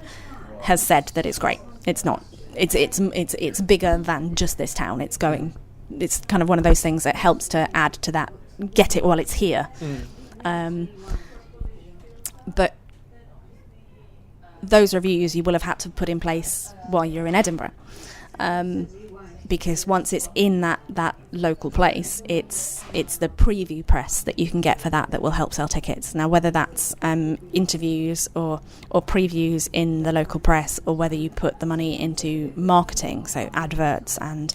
has said that it's great. It's not. It's bigger than just this town. It's kind of one of those things that helps to add to that. Get it while it's here. But those reviews you will have had to put in place while you're in Edinburgh. because once it's in that local place, it's the preview press that you can get for that will help sell tickets. Now, whether that's interviews or previews in the local press, or whether you put the money into marketing, so adverts and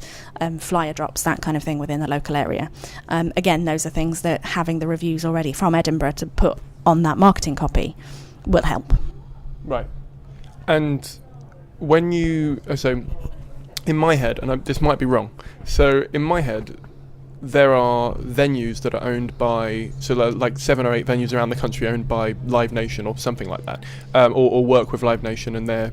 flyer drops, that kind of thing within the local area. Again, those are things that having the reviews already from Edinburgh to put on that marketing copy will help. Right. And when you... So, in my head, and this might be wrong, so in my head, there are venues that are owned by... So, like 7 or 8 venues around the country owned by Live Nation or something like that, or work with Live Nation, and they're,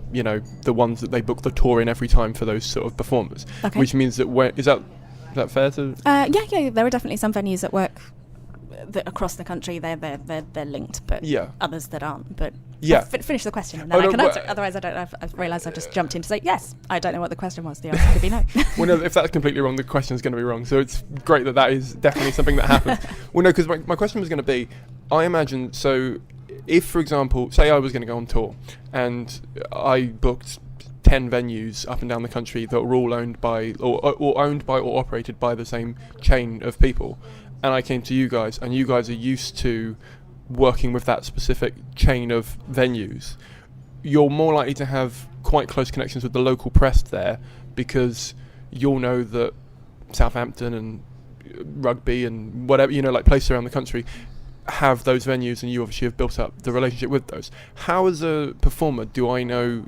the ones that they book the tour in every time for those sort of performers. Okay. Which means that... Is that fair to... Yeah, there are definitely some venues that work... that across the country they're linked, but others that aren't. But finish the question and then I can answer it. Otherwise, I've realised I've just jumped in to say yes. I don't know what the question was. The answer could be no. Well, no, if that's completely wrong, the question is going to be wrong. So it's great that is definitely something that happens. Well, no, because my question was going to be, I imagine, so if, for example, say I was going to go on tour and I booked 10 venues up and down the country that were all owned by or operated by the same chain of people, and I came to you guys, and you guys are used to working with that specific chain of venues, you're more likely to have quite close connections with the local press there, because you'll know that Southampton and Rugby and whatever, like places around the country have those venues, and you obviously have built up the relationship with those. How, as a performer, do I know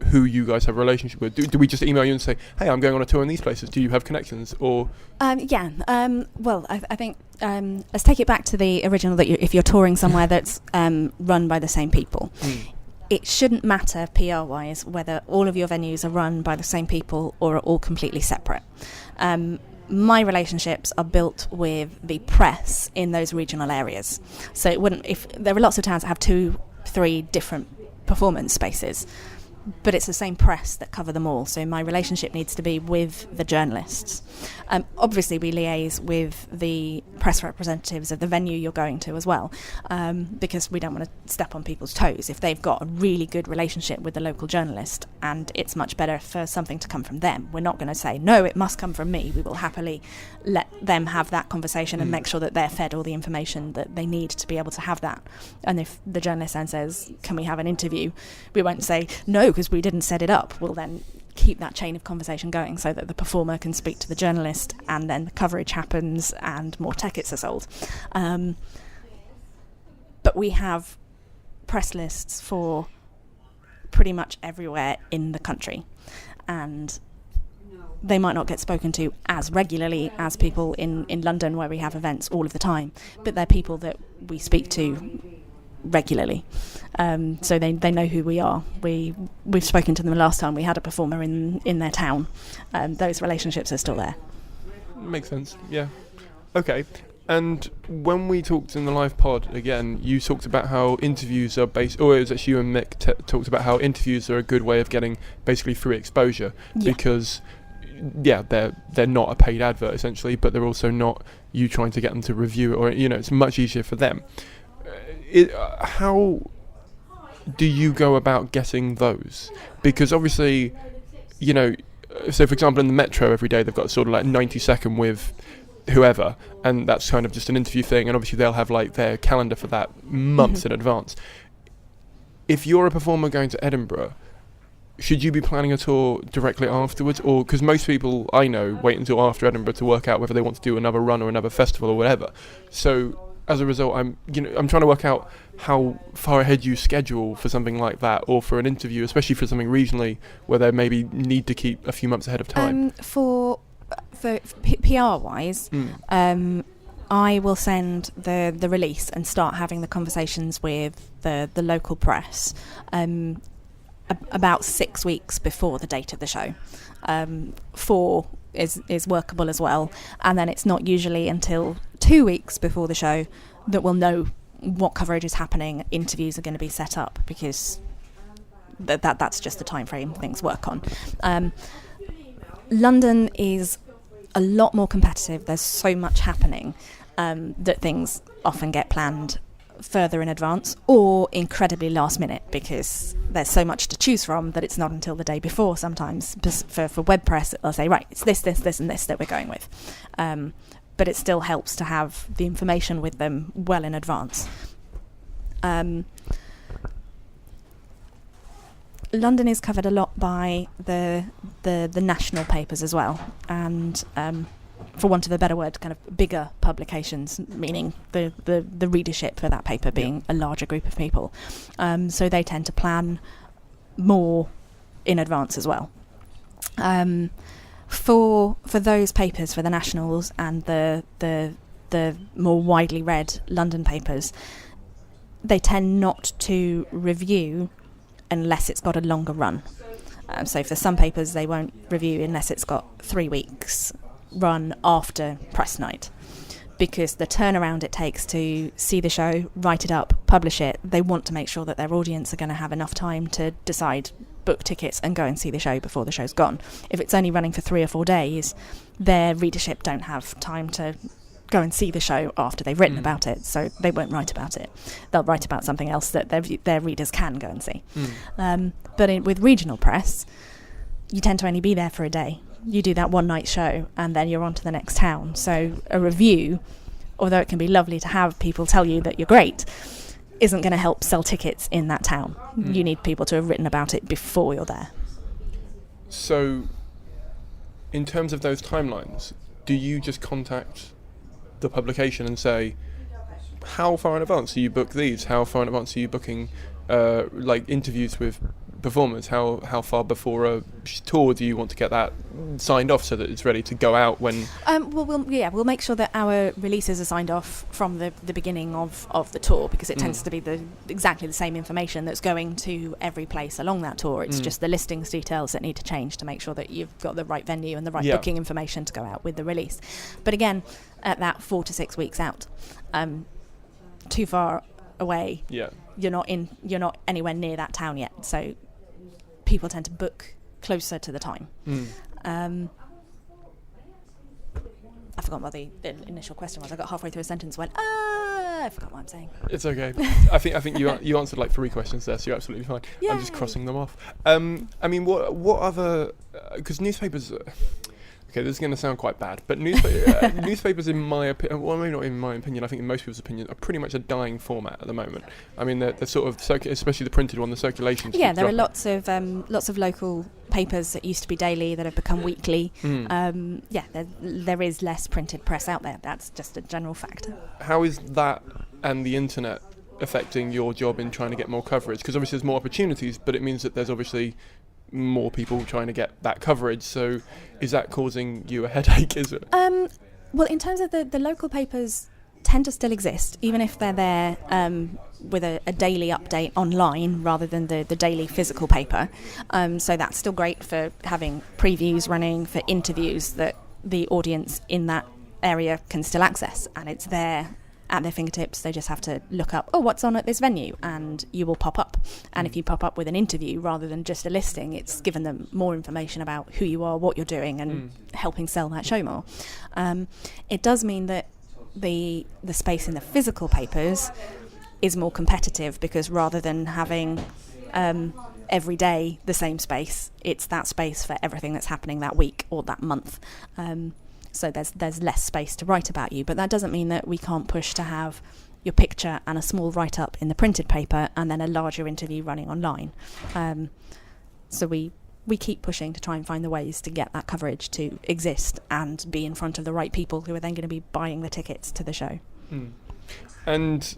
who you guys have a relationship with? Do we just email you and say, hey, I'm going on a tour in these places, do you have connections? Or well, I think let's take it back to the original, that if you're touring somewhere that's run by the same people, it shouldn't matter PR wise whether all of your venues are run by the same people or are all completely separate. My relationships are built with the press in those regional areas, so it wouldn't, if there are lots of towns that have 2-3 different performance spaces, but it's the same press that cover them all. So my relationship needs to be with the journalists. Obviously, we liaise with the press representatives of the venue you're going to as well, because we don't want to step on people's toes. If they've got a really good relationship with the local journalist and it's much better for something to come from them, we're not going to say, no, it must come from me. We will happily let them have that conversation and make sure that they're fed all the information that they need to be able to have that. And if the journalist then says, can we have an interview? We won't say, no, because we didn't set it up. We'll then keep that chain of conversation going so that the performer can speak to the journalist, and then the coverage happens and more tickets are sold. But we have press lists for pretty much everywhere in the country, and they might not get spoken to as regularly as people in London, where we have events all of the time, but they're people that we speak to regularly, so they know who we are. We've spoken to them the last time we had a performer in their town. Those relationships are still there. Makes sense. Yeah. Okay. And when we talked in the live pod again, you talked about how interviews are based, or it was actually you and Mick talked about how interviews are a good way of getting basically free exposure, because they're not a paid advert essentially, but they're also not you trying to get them to review it, or it's much easier for them. How do you go about getting those? Because obviously, so for example in the Metro every day they've got sort of like 90 second with whoever, and that's kind of just an interview thing, and obviously they'll have like their calendar for that months in advance. If you're a performer going to Edinburgh, should you be planning a tour directly afterwards? Or, because most people I know wait until after Edinburgh to work out whether they want to do another run or another festival or whatever. So as a result, I'm trying to work out how far ahead you schedule for something like that, or for an interview, especially for something regionally where they maybe need to keep a few months ahead of time. For PR wise, I will send the release and start having the conversations with the local press about 6 weeks before the date of the show. 4 is workable as well, and then it's not usually until 2 weeks before the show that we'll know what coverage is happening, interviews are going to be set up, because that's just the time frame things work on. London is a lot more competitive. There's so much happening that things often get planned further in advance or incredibly last minute, because there's so much to choose from that it's not until the day before sometimes. For web press, they'll say, right, it's this, and this that we're going with. But it still helps to have the information with them well in advance. London is covered a lot by the national papers as well, and for want of a better word, kind of bigger publications, meaning the readership for that paper being a larger group of people. So they tend to plan more in advance as well. For those papers, for the nationals and the more widely read London papers, they tend not to review unless it's got a longer run. So for some papers, they won't review unless it's got 3 weeks run after press night, because the turnaround it takes to see the show, write it up, publish it, they want to make sure that their audience are going to have enough time to decide, book tickets and go and see the show before the show's gone. If it's only running for 3 or 4 days, their readership don't have time to go and see the show after they've written about it, so they won't write about it. They'll write about something else that their readers can go and see. But with regional press, you tend to only be there for a day. You do that one night show and then you're on to the next town. So a review, although it can be lovely to have people tell you that you're great, isn't going to help sell tickets in that town. You need people to have written about it before you're there. So in terms of those timelines, do you just contact the publication and say, how far in advance do you book these? How far in advance are you booking like interviews with performers? How far before a tour do you want to get that signed off so that it's ready to go out when? We'll make sure that our releases are signed off from the beginning of the tour, because it tends to be exactly the same information that's going to every place along that tour. It's just the listings details that need to change to make sure that you've got the right venue and the right booking information to go out with the release. But again, at that 4 to 6 weeks out, too far away, you're not anywhere near that town yet, so people tend to book closer to the time. I forgot what the initial question was. I got halfway through a sentence and went, I forgot what I'm saying. It's okay. I think you answered like 3 questions there, so you're absolutely fine. Yay. I'm just crossing them off. I mean, what other? Because newspapers. Okay, this is going to sound quite bad, but newspapers, in my opinion, well, maybe not in my opinion, I think in most people's opinion, are pretty much a dying format at the moment. I mean, they're sort of, especially the printed one, the circulation. Yeah, there are lots of local papers that used to be daily that have become weekly. There is less printed press out there. That's just a general fact. How is that and the internet affecting your job in trying to get more coverage? Because obviously there's more opportunities, but it means that there's obviously more people trying to get that coverage. So is that causing you a headache? Is it? Well, in terms of the local papers tend to still exist, even if they're there with a daily update online rather than the daily physical paper. So that's still great for having previews running, for interviews that the audience in that area can still access, and it's there at their fingertips. They just have to look up, what's on at this venue, and you will pop up. And if you pop up with an interview rather than just a listing, it's given them more information about who you are, what you're doing, and helping sell that show more. It does mean that the space in the physical papers is more competitive, because rather than having every day the same space, it's that space for everything that's happening that week or that month. So there's less space to write about you, but that doesn't mean that we can't push to have your picture and a small write-up in the printed paper and then a larger interview running online. So we keep pushing to try and find the ways to get that coverage to exist and be in front of the right people who are then going to be buying the tickets to the show. And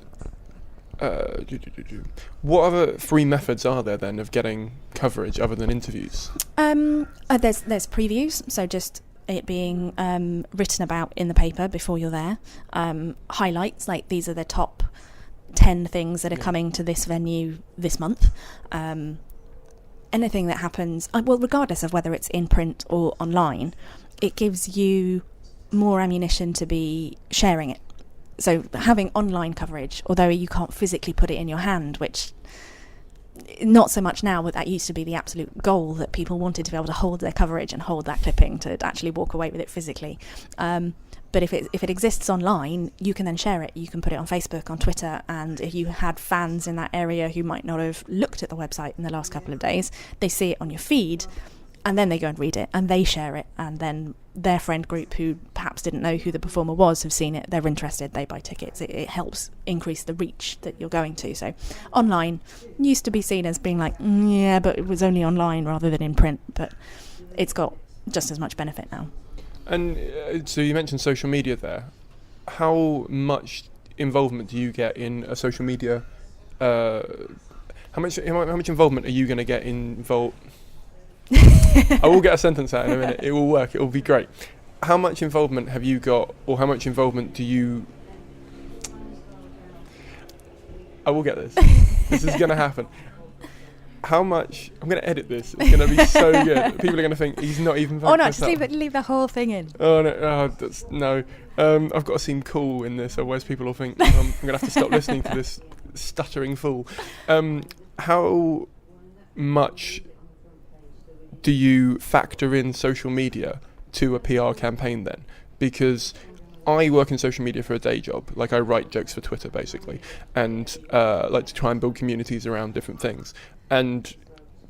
what other free methods are there then of getting coverage other than interviews? There's previews, so just it being written about in the paper before you're there. Highlights, like these are the top 10 things that are coming to this venue this month. Anything that happens, regardless of whether it's in print or online, it gives you more ammunition to be sharing it. So having online coverage, although you can't physically put it in your hand, which not so much now, but that used to be the absolute goal, that people wanted to be able to hold their coverage and hold that clipping, to actually walk away with it physically. But if it exists online, you can then share it. You can put it on Facebook, on Twitter, and if you had fans in that area who might not have looked at the website in the last couple of days, they see it on your feed, and then they go and read it, and they share it, and then their friend group who perhaps didn't know who the performer was have seen it, they're interested, they buy tickets. It helps increase the reach that you're going to. So online used to be seen as being like, yeah, but it was only online rather than in print, but it's got just as much benefit now. And so you mentioned social media there. How much involvement do you get in a social media? How much involvement are you going to get involved? I will get a sentence out in a minute. It will work. It will be great. How much involvement have you got, or how much involvement do you... I will get this. This is going to happen. How much... I'm going to edit this. It's going to be so good. People are going to think he's not even... Oh no, just leave the whole thing in. Oh no, no. I've got to seem cool in this, otherwise people will think I'm going to have to stop listening to this stuttering fool. How much do you factor in social media to a PR campaign then? Because I work in social media for a day job. Like, I write jokes for Twitter basically, and like to try and build communities around different things. And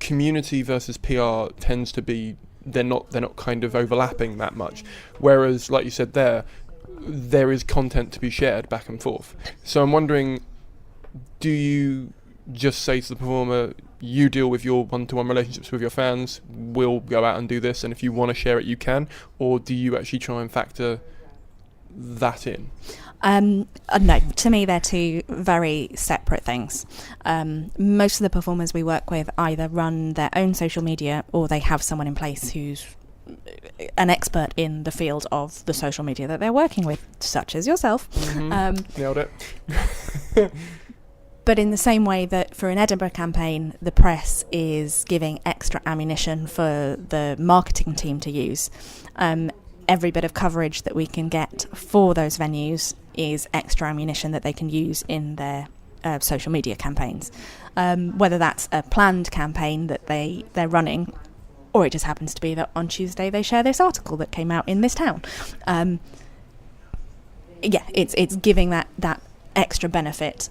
community versus PR tends to be, they're not kind of overlapping that much. Whereas, like you said, there is content to be shared back and forth. So I'm wondering, do you just say to the performer, you deal with your one-to-one relationships with your fans, we'll go out and do this, and if you want to share it you can, or do you actually try and factor that in? No, to me they're two very separate things. Most of the performers we work with either run their own social media, or they have someone in place who's an expert in the field of the social media that they're working with, such as yourself. Mm-hmm. Nailed it. But in the same way that for an Edinburgh campaign, the press is giving extra ammunition for the marketing team to use, every bit of coverage that we can get for those venues is extra ammunition that they can use in their social media campaigns. Whether that's a planned campaign that they're running, or it just happens to be that on Tuesday they share this article that came out in this town. It's giving that extra benefit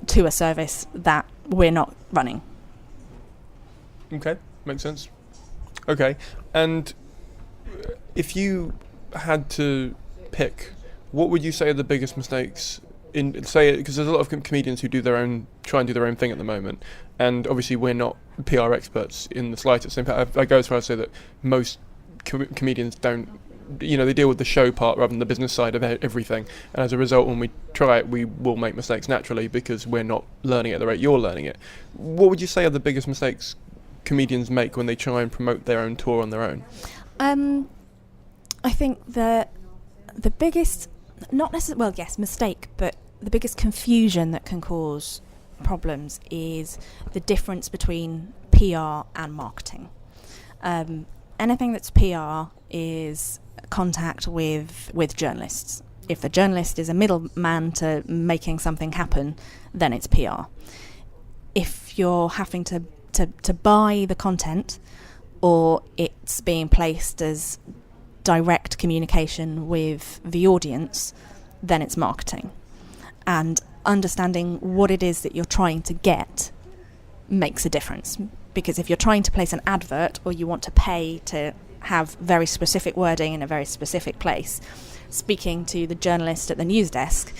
to a service that we're not running. Okay, makes sense. Okay, and if you had to pick, what would you say are the biggest mistakes in, say, because there's a lot of comedians who try and do their own thing at the moment, and obviously we're not PR experts in the slightest. In fact, I go as far as to say that most comedians don't, they deal with the show part rather than the business side of everything, and as a result, when we try it, we will make mistakes naturally because we're not learning it at the rate you're learning it. What would you say are the biggest mistakes comedians make when they try and promote their own tour on their own? I think the biggest, not necessarily, well, yes, mistake, but the biggest confusion that can cause problems is the difference between PR and marketing. Anything that's PR is contact with journalists. If the journalist is a middleman to making something happen, then it's PR. If you're having to buy the content, or it's being placed as direct communication with the audience, then it's marketing. And understanding what it is that you're trying to get makes a difference. Because if you're trying to place an advert, or you want to pay to have very specific wording in a very specific place, speaking to the journalist at the news desk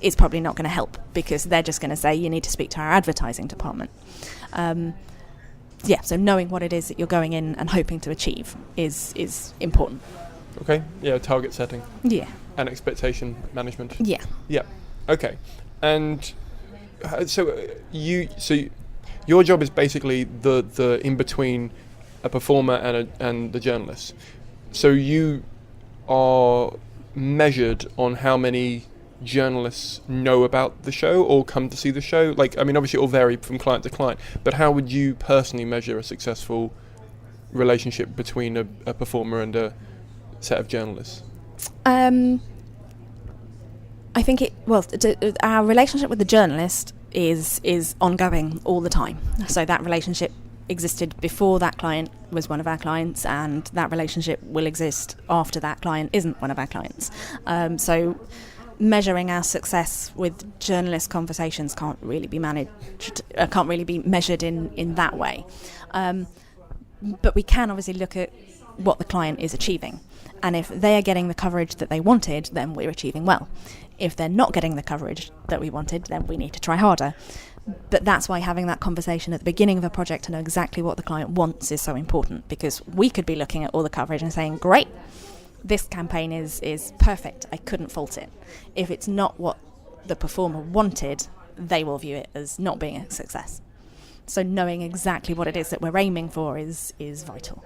is probably not going to help, because they're just going to say you need to speak to our advertising department. So knowing what it is that you're going in and hoping to achieve is important. Okay, yeah, target setting. Yeah. And expectation management. Yeah. Yeah. Okay. And so your job is basically the in between a performer and the journalist. So you are measured on how many journalists know about the show or come to see the show. Like, I mean, obviously it will vary from client to client, but how would you personally measure a successful relationship between a performer and a set of journalists? I think our relationship with the journalist is ongoing all the time. So that relationship existed before that client was one of our clients, and that relationship will exist after that client isn't one of our clients. So measuring our success with journalist conversations can't really be measured in that way. But we can obviously look at what the client is achieving. And if they are getting the coverage that they wanted, then we're achieving well. If they're not getting the coverage that we wanted, then we need to try harder. But that's why having that conversation at the beginning of a project to know exactly what the client wants is so important, because we could be looking at all the coverage and saying, great, this campaign is perfect, I couldn't fault it. If it's not what the performer wanted, they will view it as not being a success. So knowing exactly what it is that we're aiming for is vital.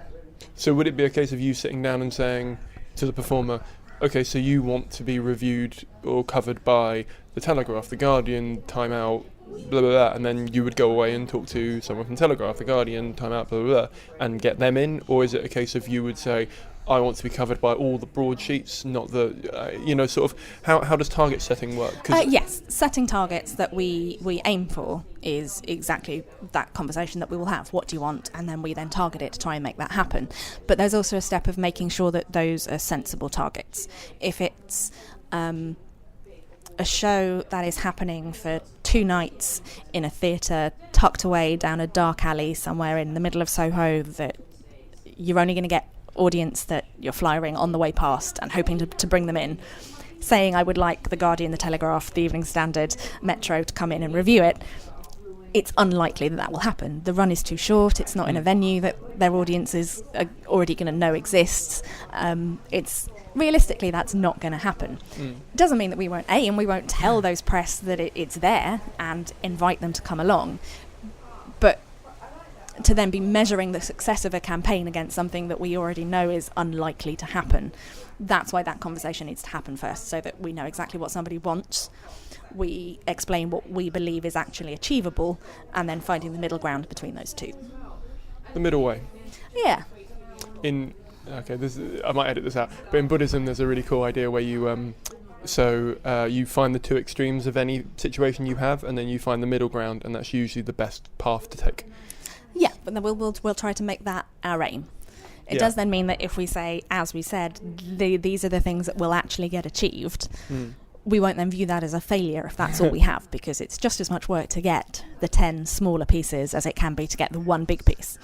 So would it be a case of you sitting down and saying to the performer, okay, so you want to be reviewed or covered by The Telegraph, The Guardian, Time Out, blah, blah, blah, and then you would go away and talk to someone from Telegraph, The Guardian, Time Out, blah, blah, blah, and get them in? Or is it a case of you would say, I want to be covered by all the broadsheets, not the, sort of, how does target setting work? Yes, setting targets that we aim for is exactly that conversation that we will have. What do you want? And then we then target it to try and make that happen. But there's also a step of making sure that those are sensible targets. If it's a show that is happening for 2 nights in a theatre tucked away down a dark alley somewhere in the middle of Soho, that you're only going to get audience that you're flyering on the way past and hoping to bring them in, saying I would like The Guardian, The Telegraph, The Evening Standard, Metro to come in and review it, it's unlikely that will happen. The run is too short, it's not in a venue that their audiences are already going to know exists. It's realistically, that's not going to happen. It doesn't mean that we won't aim, we won't tell those press that it's there and invite them to come along, but to then be measuring the success of a campaign against something that we already know is unlikely to happen, that's why that conversation needs to happen first, so that we know exactly what somebody wants, we explain what we believe is actually achievable, and then finding the middle ground between those two. The middle way? Yeah. I might edit this out, but in Buddhism there's a really cool idea where you you find the two extremes of any situation you have, and then you find the middle ground, and that's usually the best path to take. Yeah, but then we'll try to make that our aim. It does then mean that if we say, as we said, these are the things that will actually get achieved, we won't then view that as a failure if that's all we have, because it's just as much work to get the 10 smaller pieces as it can be to get the one big piece.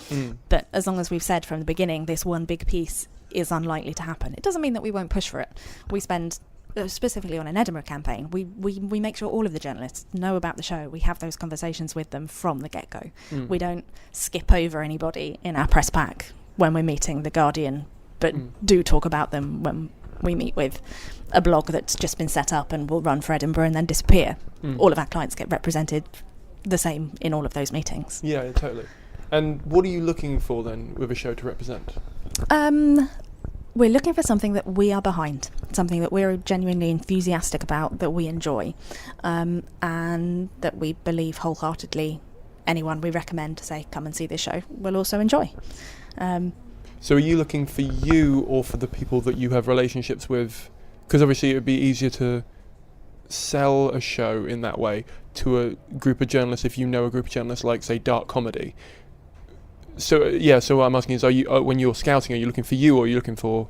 But as long as we've said from the beginning, this one big piece is unlikely to happen, it doesn't mean that we won't push for it. We spend, specifically on an Edinburgh campaign, we make sure all of the journalists know about the show. We have those conversations with them from the get-go. We don't skip over anybody in our press pack when we're meeting The Guardian, but do talk about them when we meet with a blog that's just been set up and will run for Edinburgh and then disappear. All of our clients get represented the same in all of those meetings. Yeah, totally. And what are you looking for then with a show to represent? We're looking for something that we are behind, something that we're genuinely enthusiastic about, that we enjoy, and that we believe wholeheartedly anyone we recommend to say, come and see this show, will also enjoy. So are you looking for you or for the people that you have relationships with? Because obviously it would be easier to sell a show in that way to a group of journalists if you know a group of journalists like, say, dark comedy. So what I'm asking is, are you when you're scouting, are you looking for you, or are you looking for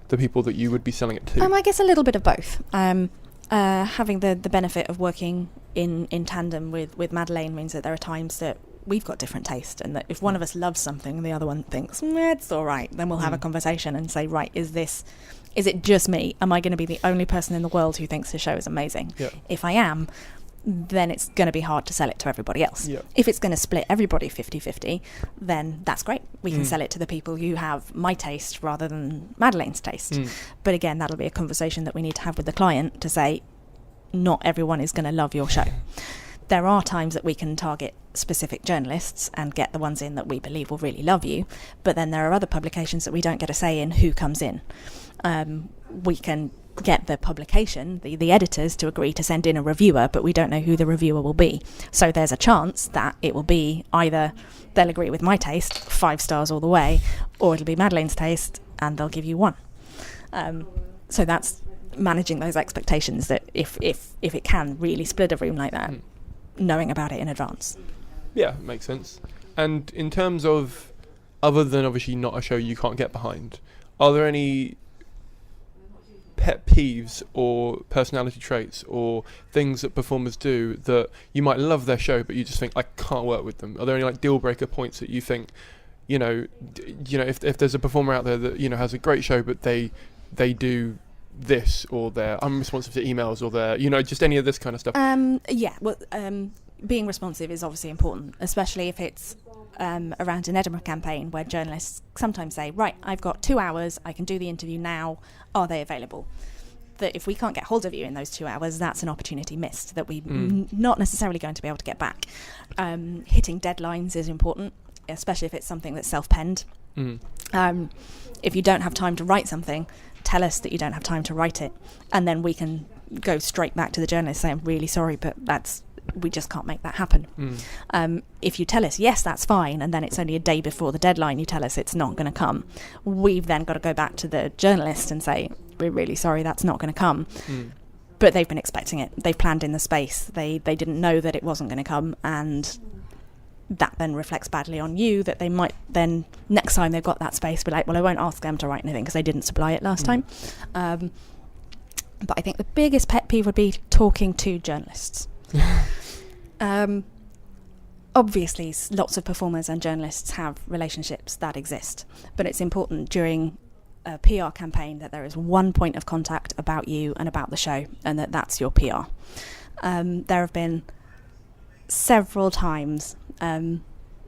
the people that you would be selling it to? I guess a little bit of both. Having the benefit of working in tandem with Madeleine means that there are times that we've got different taste, and that if one of us loves something and the other one thinks it's all right, then we'll have a conversation and say, right, is it just me? Am I going to be the only person in the world who thinks the show is amazing? Yeah. If I am, then it's going to be hard to sell it to everybody else. Yeah. If it's going to split everybody 50-50, then that's great. We can sell it to the people who have my taste rather than Madeleine's taste. But again, that'll be a conversation that we need to have with the client to say, not everyone is going to love your show. There are times that we can target specific journalists and get the ones in that we believe will really love you, but then there are other publications that we don't get a say in who comes in. We can get the publication, the editors, to agree to send in a reviewer, but we don't know who the reviewer will be. So there's a chance that it will be either they'll agree with my taste, 5 stars all the way, or it'll be Madeleine's taste and they'll give you 1. So that's managing those expectations, that if it can really split a room like that, knowing about it in advance. Yeah, makes sense. And in terms of, other than obviously not a show you can't get behind, are there any pet peeves or personality traits or things that performers do that you might love their show but you just think, I can't work with them? Are there any like deal breaker points that you think, if there's a performer out there that has a great show but they do this, or they're unresponsive to emails, or they're just any of this kind of stuff? Being responsive is obviously important, especially if it's around an Edinburgh campaign where journalists sometimes say, right, I've got 2 hours, I can do the interview now, are they available? That if we can't get hold of you in those 2 hours, that's an opportunity missed that we're not necessarily going to be able to get back. Hitting deadlines is important, especially if it's something that's self-penned. If you don't have time to write something, tell us that you don't have time to write it, and then we can go straight back to the journalist saying, I'm really sorry, but we just can't make that happen. If you tell us, yes, that's fine, and then it's only a day before the deadline you tell us it's not going to come, we've then got to go back to the journalist and say, we're really sorry, that's not going to come. But they've been expecting it. They've planned in the space. They didn't know that it wasn't going to come, and that then reflects badly on you, that they might then, next time they've got that space, be like, well, I won't ask them to write anything because they didn't supply it last time. But I think the biggest pet peeve would be talking to journalists. Obviously, lots of performers and journalists have relationships that exist, but it's important during a PR campaign that there is one point of contact about you and about the show, and that's your PR. There have been several times,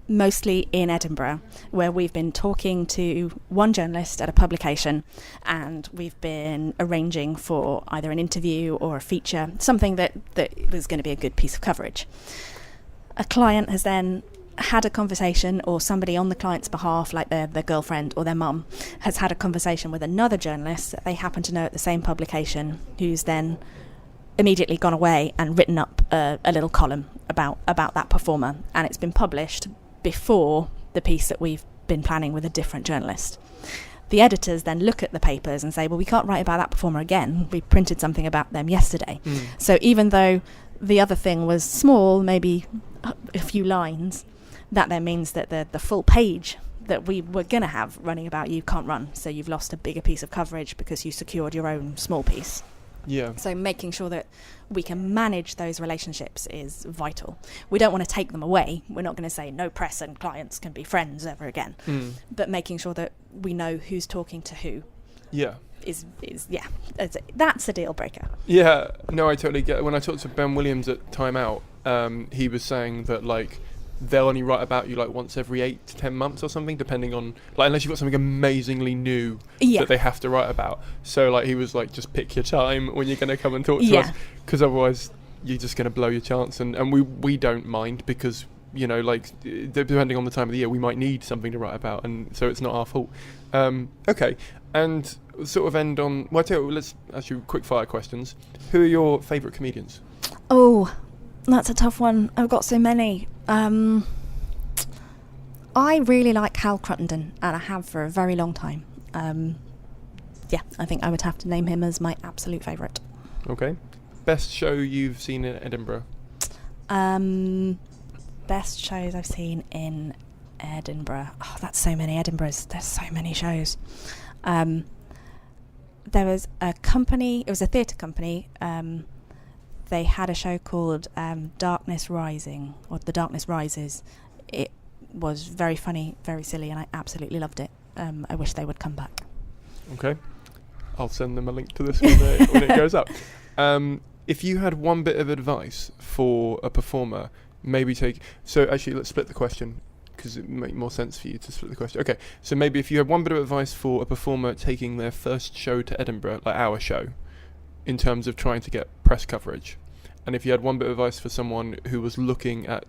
mostly in Edinburgh, where we've been talking to one journalist at a publication, and we've been arranging for either an interview or a feature, something that was going to be a good piece of coverage. A client has then had a conversation, or somebody on the client's behalf, like their girlfriend or their mum, has had a conversation with another journalist that they happen to know at the same publication, who's then immediately gone away and written up a little column about that performer, and it's been published before the piece that we've been planning with a different journalist. The editors then look at the papers and say, well, we can't write about that performer again. We printed something about them yesterday. So even though the other thing was small, maybe a few lines, that then means that the full page that we were going to have running about you can't run. So you've lost a bigger piece of coverage because you secured your own small piece. Yeah. So making sure that we can manage those relationships is vital. We don't want to take them away. We're not going to say no press and clients can be friends ever again. But making sure that we know who's talking to who. Yeah. That's a deal breaker. Yeah. No, I totally get it. When I talked to Ben Williams at Time Out, he was saying that they'll only write about you once every 8 to 10 months or something, depending on unless you've got something amazingly new that they have to write about. So he was just pick your time when you're going to come and talk to us, because otherwise you're just going to blow your chance. And we don't mind, because depending on the time of the year, we might need something to write about, and so it's not our fault. Okay, and sort of end on, I tell you, let's ask you quick fire questions. Who are your favourite comedians? Oh, that's a tough one. I've got so many. I really like Hal Cruttenden, and I have for a very long time. I think I would have to name him as my absolute favourite. Okay. Best show you've seen in Edinburgh? Best shows I've seen in Edinburgh. Oh, that's so many Edinburghs. There's so many shows. There was a company, it was a theatre company, they had a show called Darkness Rising, or The Darkness Rises. It was very funny, very silly, and I absolutely loved it. I wish they would come back. Okay. I'll send them a link to this when it goes up. If you had one bit of advice for a performer, so actually let's split the question, because it would make more sense for you to split the question. Okay, so maybe if you had one bit of advice for a performer taking their first show to Edinburgh, like our show, in terms of trying to get press coverage, and if you had one bit of advice for someone who was looking at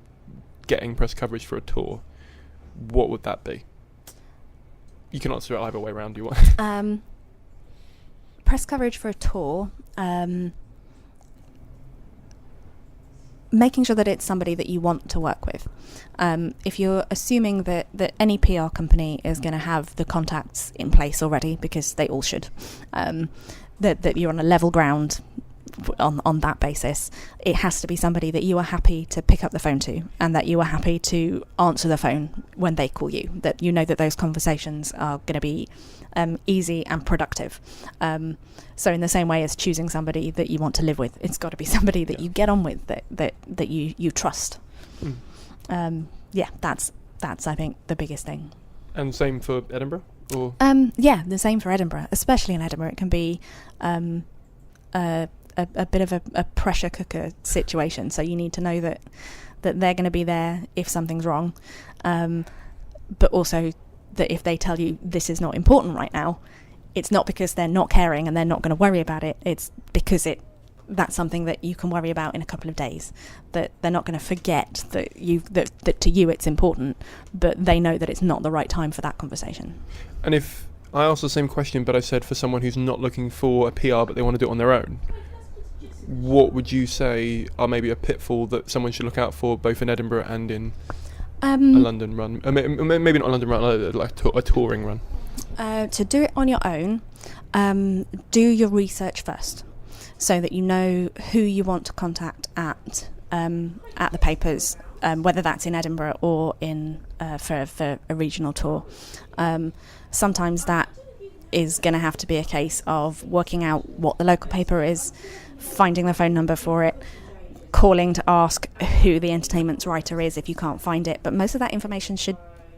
getting press coverage for a tour, what would that be? You can answer it either way around you want. Press coverage for a tour, making sure that it's somebody that you want to work with. If you're assuming that any PR company is going to have the contacts in place already, because they all should, that you're on a level ground on that basis. It has to be somebody that you are happy to pick up the phone to, and that you are happy to answer the phone when they call you, that you know that those conversations are going to be easy and productive. So in the same way as choosing somebody that you want to live with, it's got to be somebody that you get on with, that you trust. That's I think the biggest thing. And same for Edinburgh? Or? The same for Edinburgh. Especially in Edinburgh, it can be a bit of a pressure cooker situation. So you need to know that they're going to be there if something's wrong, but also that if they tell you this is not important right now, it's not because they're not caring and they're not going to worry about it. It's because that's something that you can worry about in a couple of days, that they're not going to forget that to you it's important, but they know that it's not the right time for that conversation. And if I asked the same question, but I said for someone who's not looking for a PR but they want to do it on their own, what would you say are maybe a pitfall that someone should look out for, both in Edinburgh and in a London run? Maybe not a London run, like a touring run. To do it on your own, do your research first, so that you know who you want to contact at the papers, whether that's in Edinburgh or in for a regional tour. Sometimes that is going to have to be a case of working out what the local paper is, finding the phone number for it, calling to ask who the entertainment's writer is if you can't find it. But most of that information should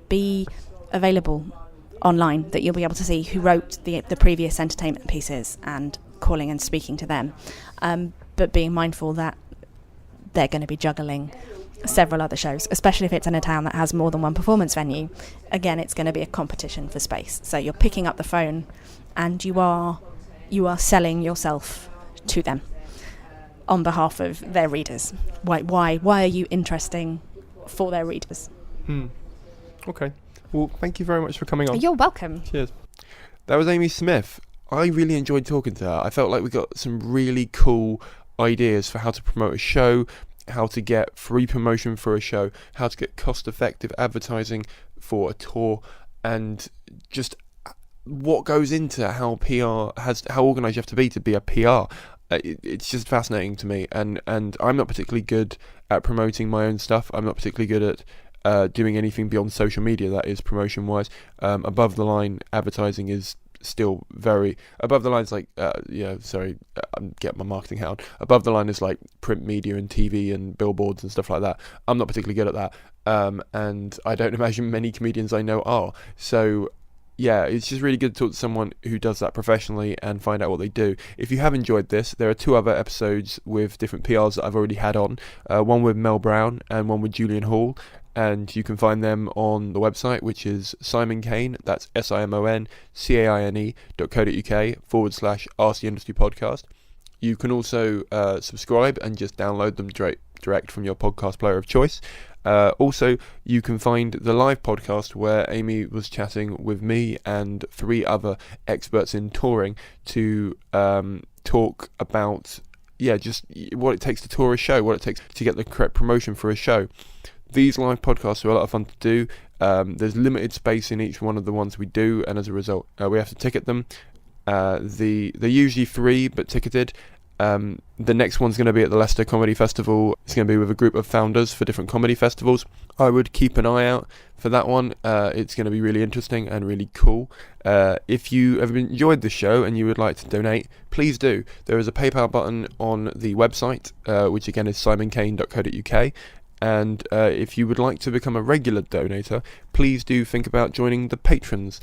be available online, that you'll be able to see who wrote the previous entertainment pieces and calling and speaking to them, but being mindful that they're going to be juggling several other shows, especially if it's in a town that has more than one performance venue. Again, it's going to be a competition for space, so you're picking up the phone and you are selling yourself to them on behalf of their readers. Why are you interesting for their readers? Okay, well, thank you very much for coming on. You're welcome. Cheers. That was Amee Smith. I really enjoyed talking to her. I felt like we got some really cool ideas for how to promote a show, how to get free promotion for a show, how to get cost-effective advertising for a tour, and just what goes into how organised you have to be a PR. It's just fascinating to me, and I'm not particularly good at promoting my own stuff. I'm not particularly good at doing anything beyond social media, that is, promotion-wise. Above the line advertising is still very above the line. Is like I'm getting my marketing hat on. Above the line is like print media and TV and billboards and stuff like that. I'm not particularly good at that, and I don't imagine many comedians I know are. So yeah, it's just really good to talk to someone who does that professionally and find out what they do. If you have enjoyed this, there are 2 other episodes with different PRs that I've already had on, one with Mel Brown and one with Julian Hall, and you can find them on the website, which is Simon Caine, that's simoncaine.co.uk/Ask the Industry Podcast. You can also subscribe and just download them direct from your podcast player of choice. Also, you can find the live podcast where Amee was chatting with me and 3 other experts in touring to talk about just what it takes to tour a show, what it takes to get the correct promotion for a show. These live podcasts are a lot of fun to do. There's limited space in each one of the ones we do, and as a result, we have to ticket them. They're usually free, but ticketed. The next one's going to be at the Leicester Comedy Festival. It's going to be with a group of founders for different comedy festivals. I would keep an eye out for that one. It's going to be really interesting and really cool. If you have enjoyed the show and you would like to donate, please do. There is a PayPal button on the website, which again is simoncaine.co.uk. And if you would like to become a regular donator, please do think about joining the patrons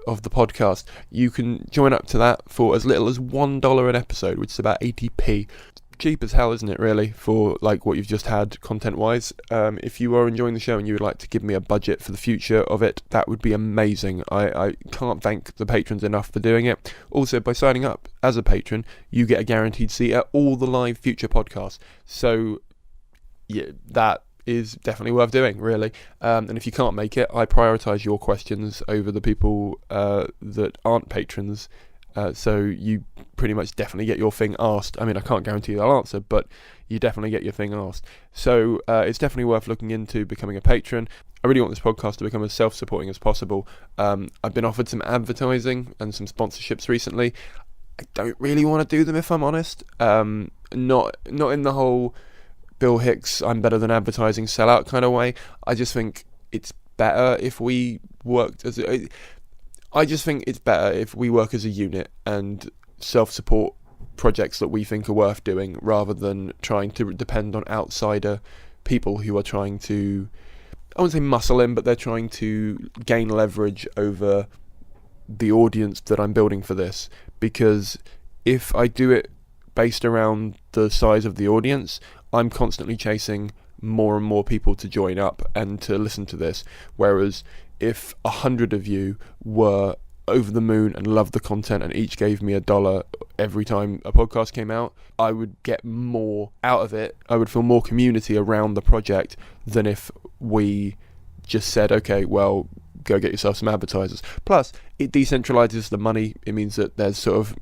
of the podcast. You can join up to that for as little as $1 an episode, which is about 80p. Cheap as hell, isn't it, really, for like what you've just had content wise. If you are enjoying the show and you would like to give me a budget for the future of it, that would be amazing. I can't thank the patrons enough for doing it. Also, by signing up as a patron, you get a guaranteed seat at all the live future podcasts. So yeah, that is definitely worth doing, really. And if you can't make it, I prioritise your questions over the people that aren't patrons. So you pretty much definitely get your thing asked. I mean, I can't guarantee they'll answer, but you definitely get your thing asked. So it's definitely worth looking into becoming a patron. I really want this podcast to become as self-supporting as possible. I've been offered some advertising and some sponsorships recently. I don't really want to do them, if I'm honest. Not in the whole Bill Hicks, I'm better than advertising sellout kind of way. I just think it's better if we worked as a... I just think it's better if we work as a unit and self-support projects that we think are worth doing, rather than trying to depend on outsider people who are trying to, I wouldn't say muscle in, but they're trying to gain leverage over the audience that I'm building for this. Because if I do it based around the size of the audience, I'm constantly chasing more and more people to join up and to listen to this. Whereas if 100 of you were over the moon and loved the content and each gave me $1 every time a podcast came out, I would get more out of it. I would feel more community around the project than if we just said, okay, well, go get yourself some advertisers. Plus, it decentralizes the money. It means that there's sort of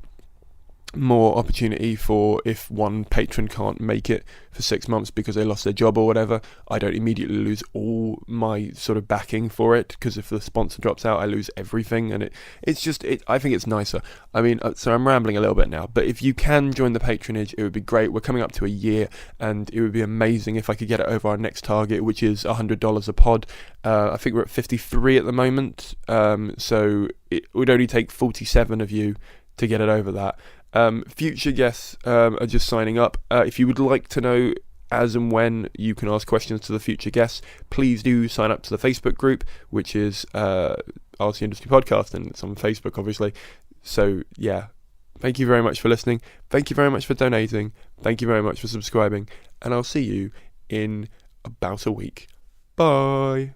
more opportunity for, if one patron can't make it for 6 months because they lost their job or whatever, I don't immediately lose all my sort of backing for it, because if the sponsor drops out, I lose everything. And it's just I think it's nicer. I mean, so I'm rambling a little bit now, but if you can join the patronage, it would be great. We're coming up to a year, and it would be amazing if I could get it over our next target, which is $100 a pod. I think we're at 53 at the moment, so it would only take 47 of you to get it over that. Future guests are just signing up. If you would like to know as and when you can ask questions to the future guests, please do sign up to the Facebook group, which is RC Industry Podcast, and it's on Facebook, obviously. So yeah, thank you very much for listening. Thank you very much for donating. Thank you very much for subscribing, and I'll see you in about a week. Bye.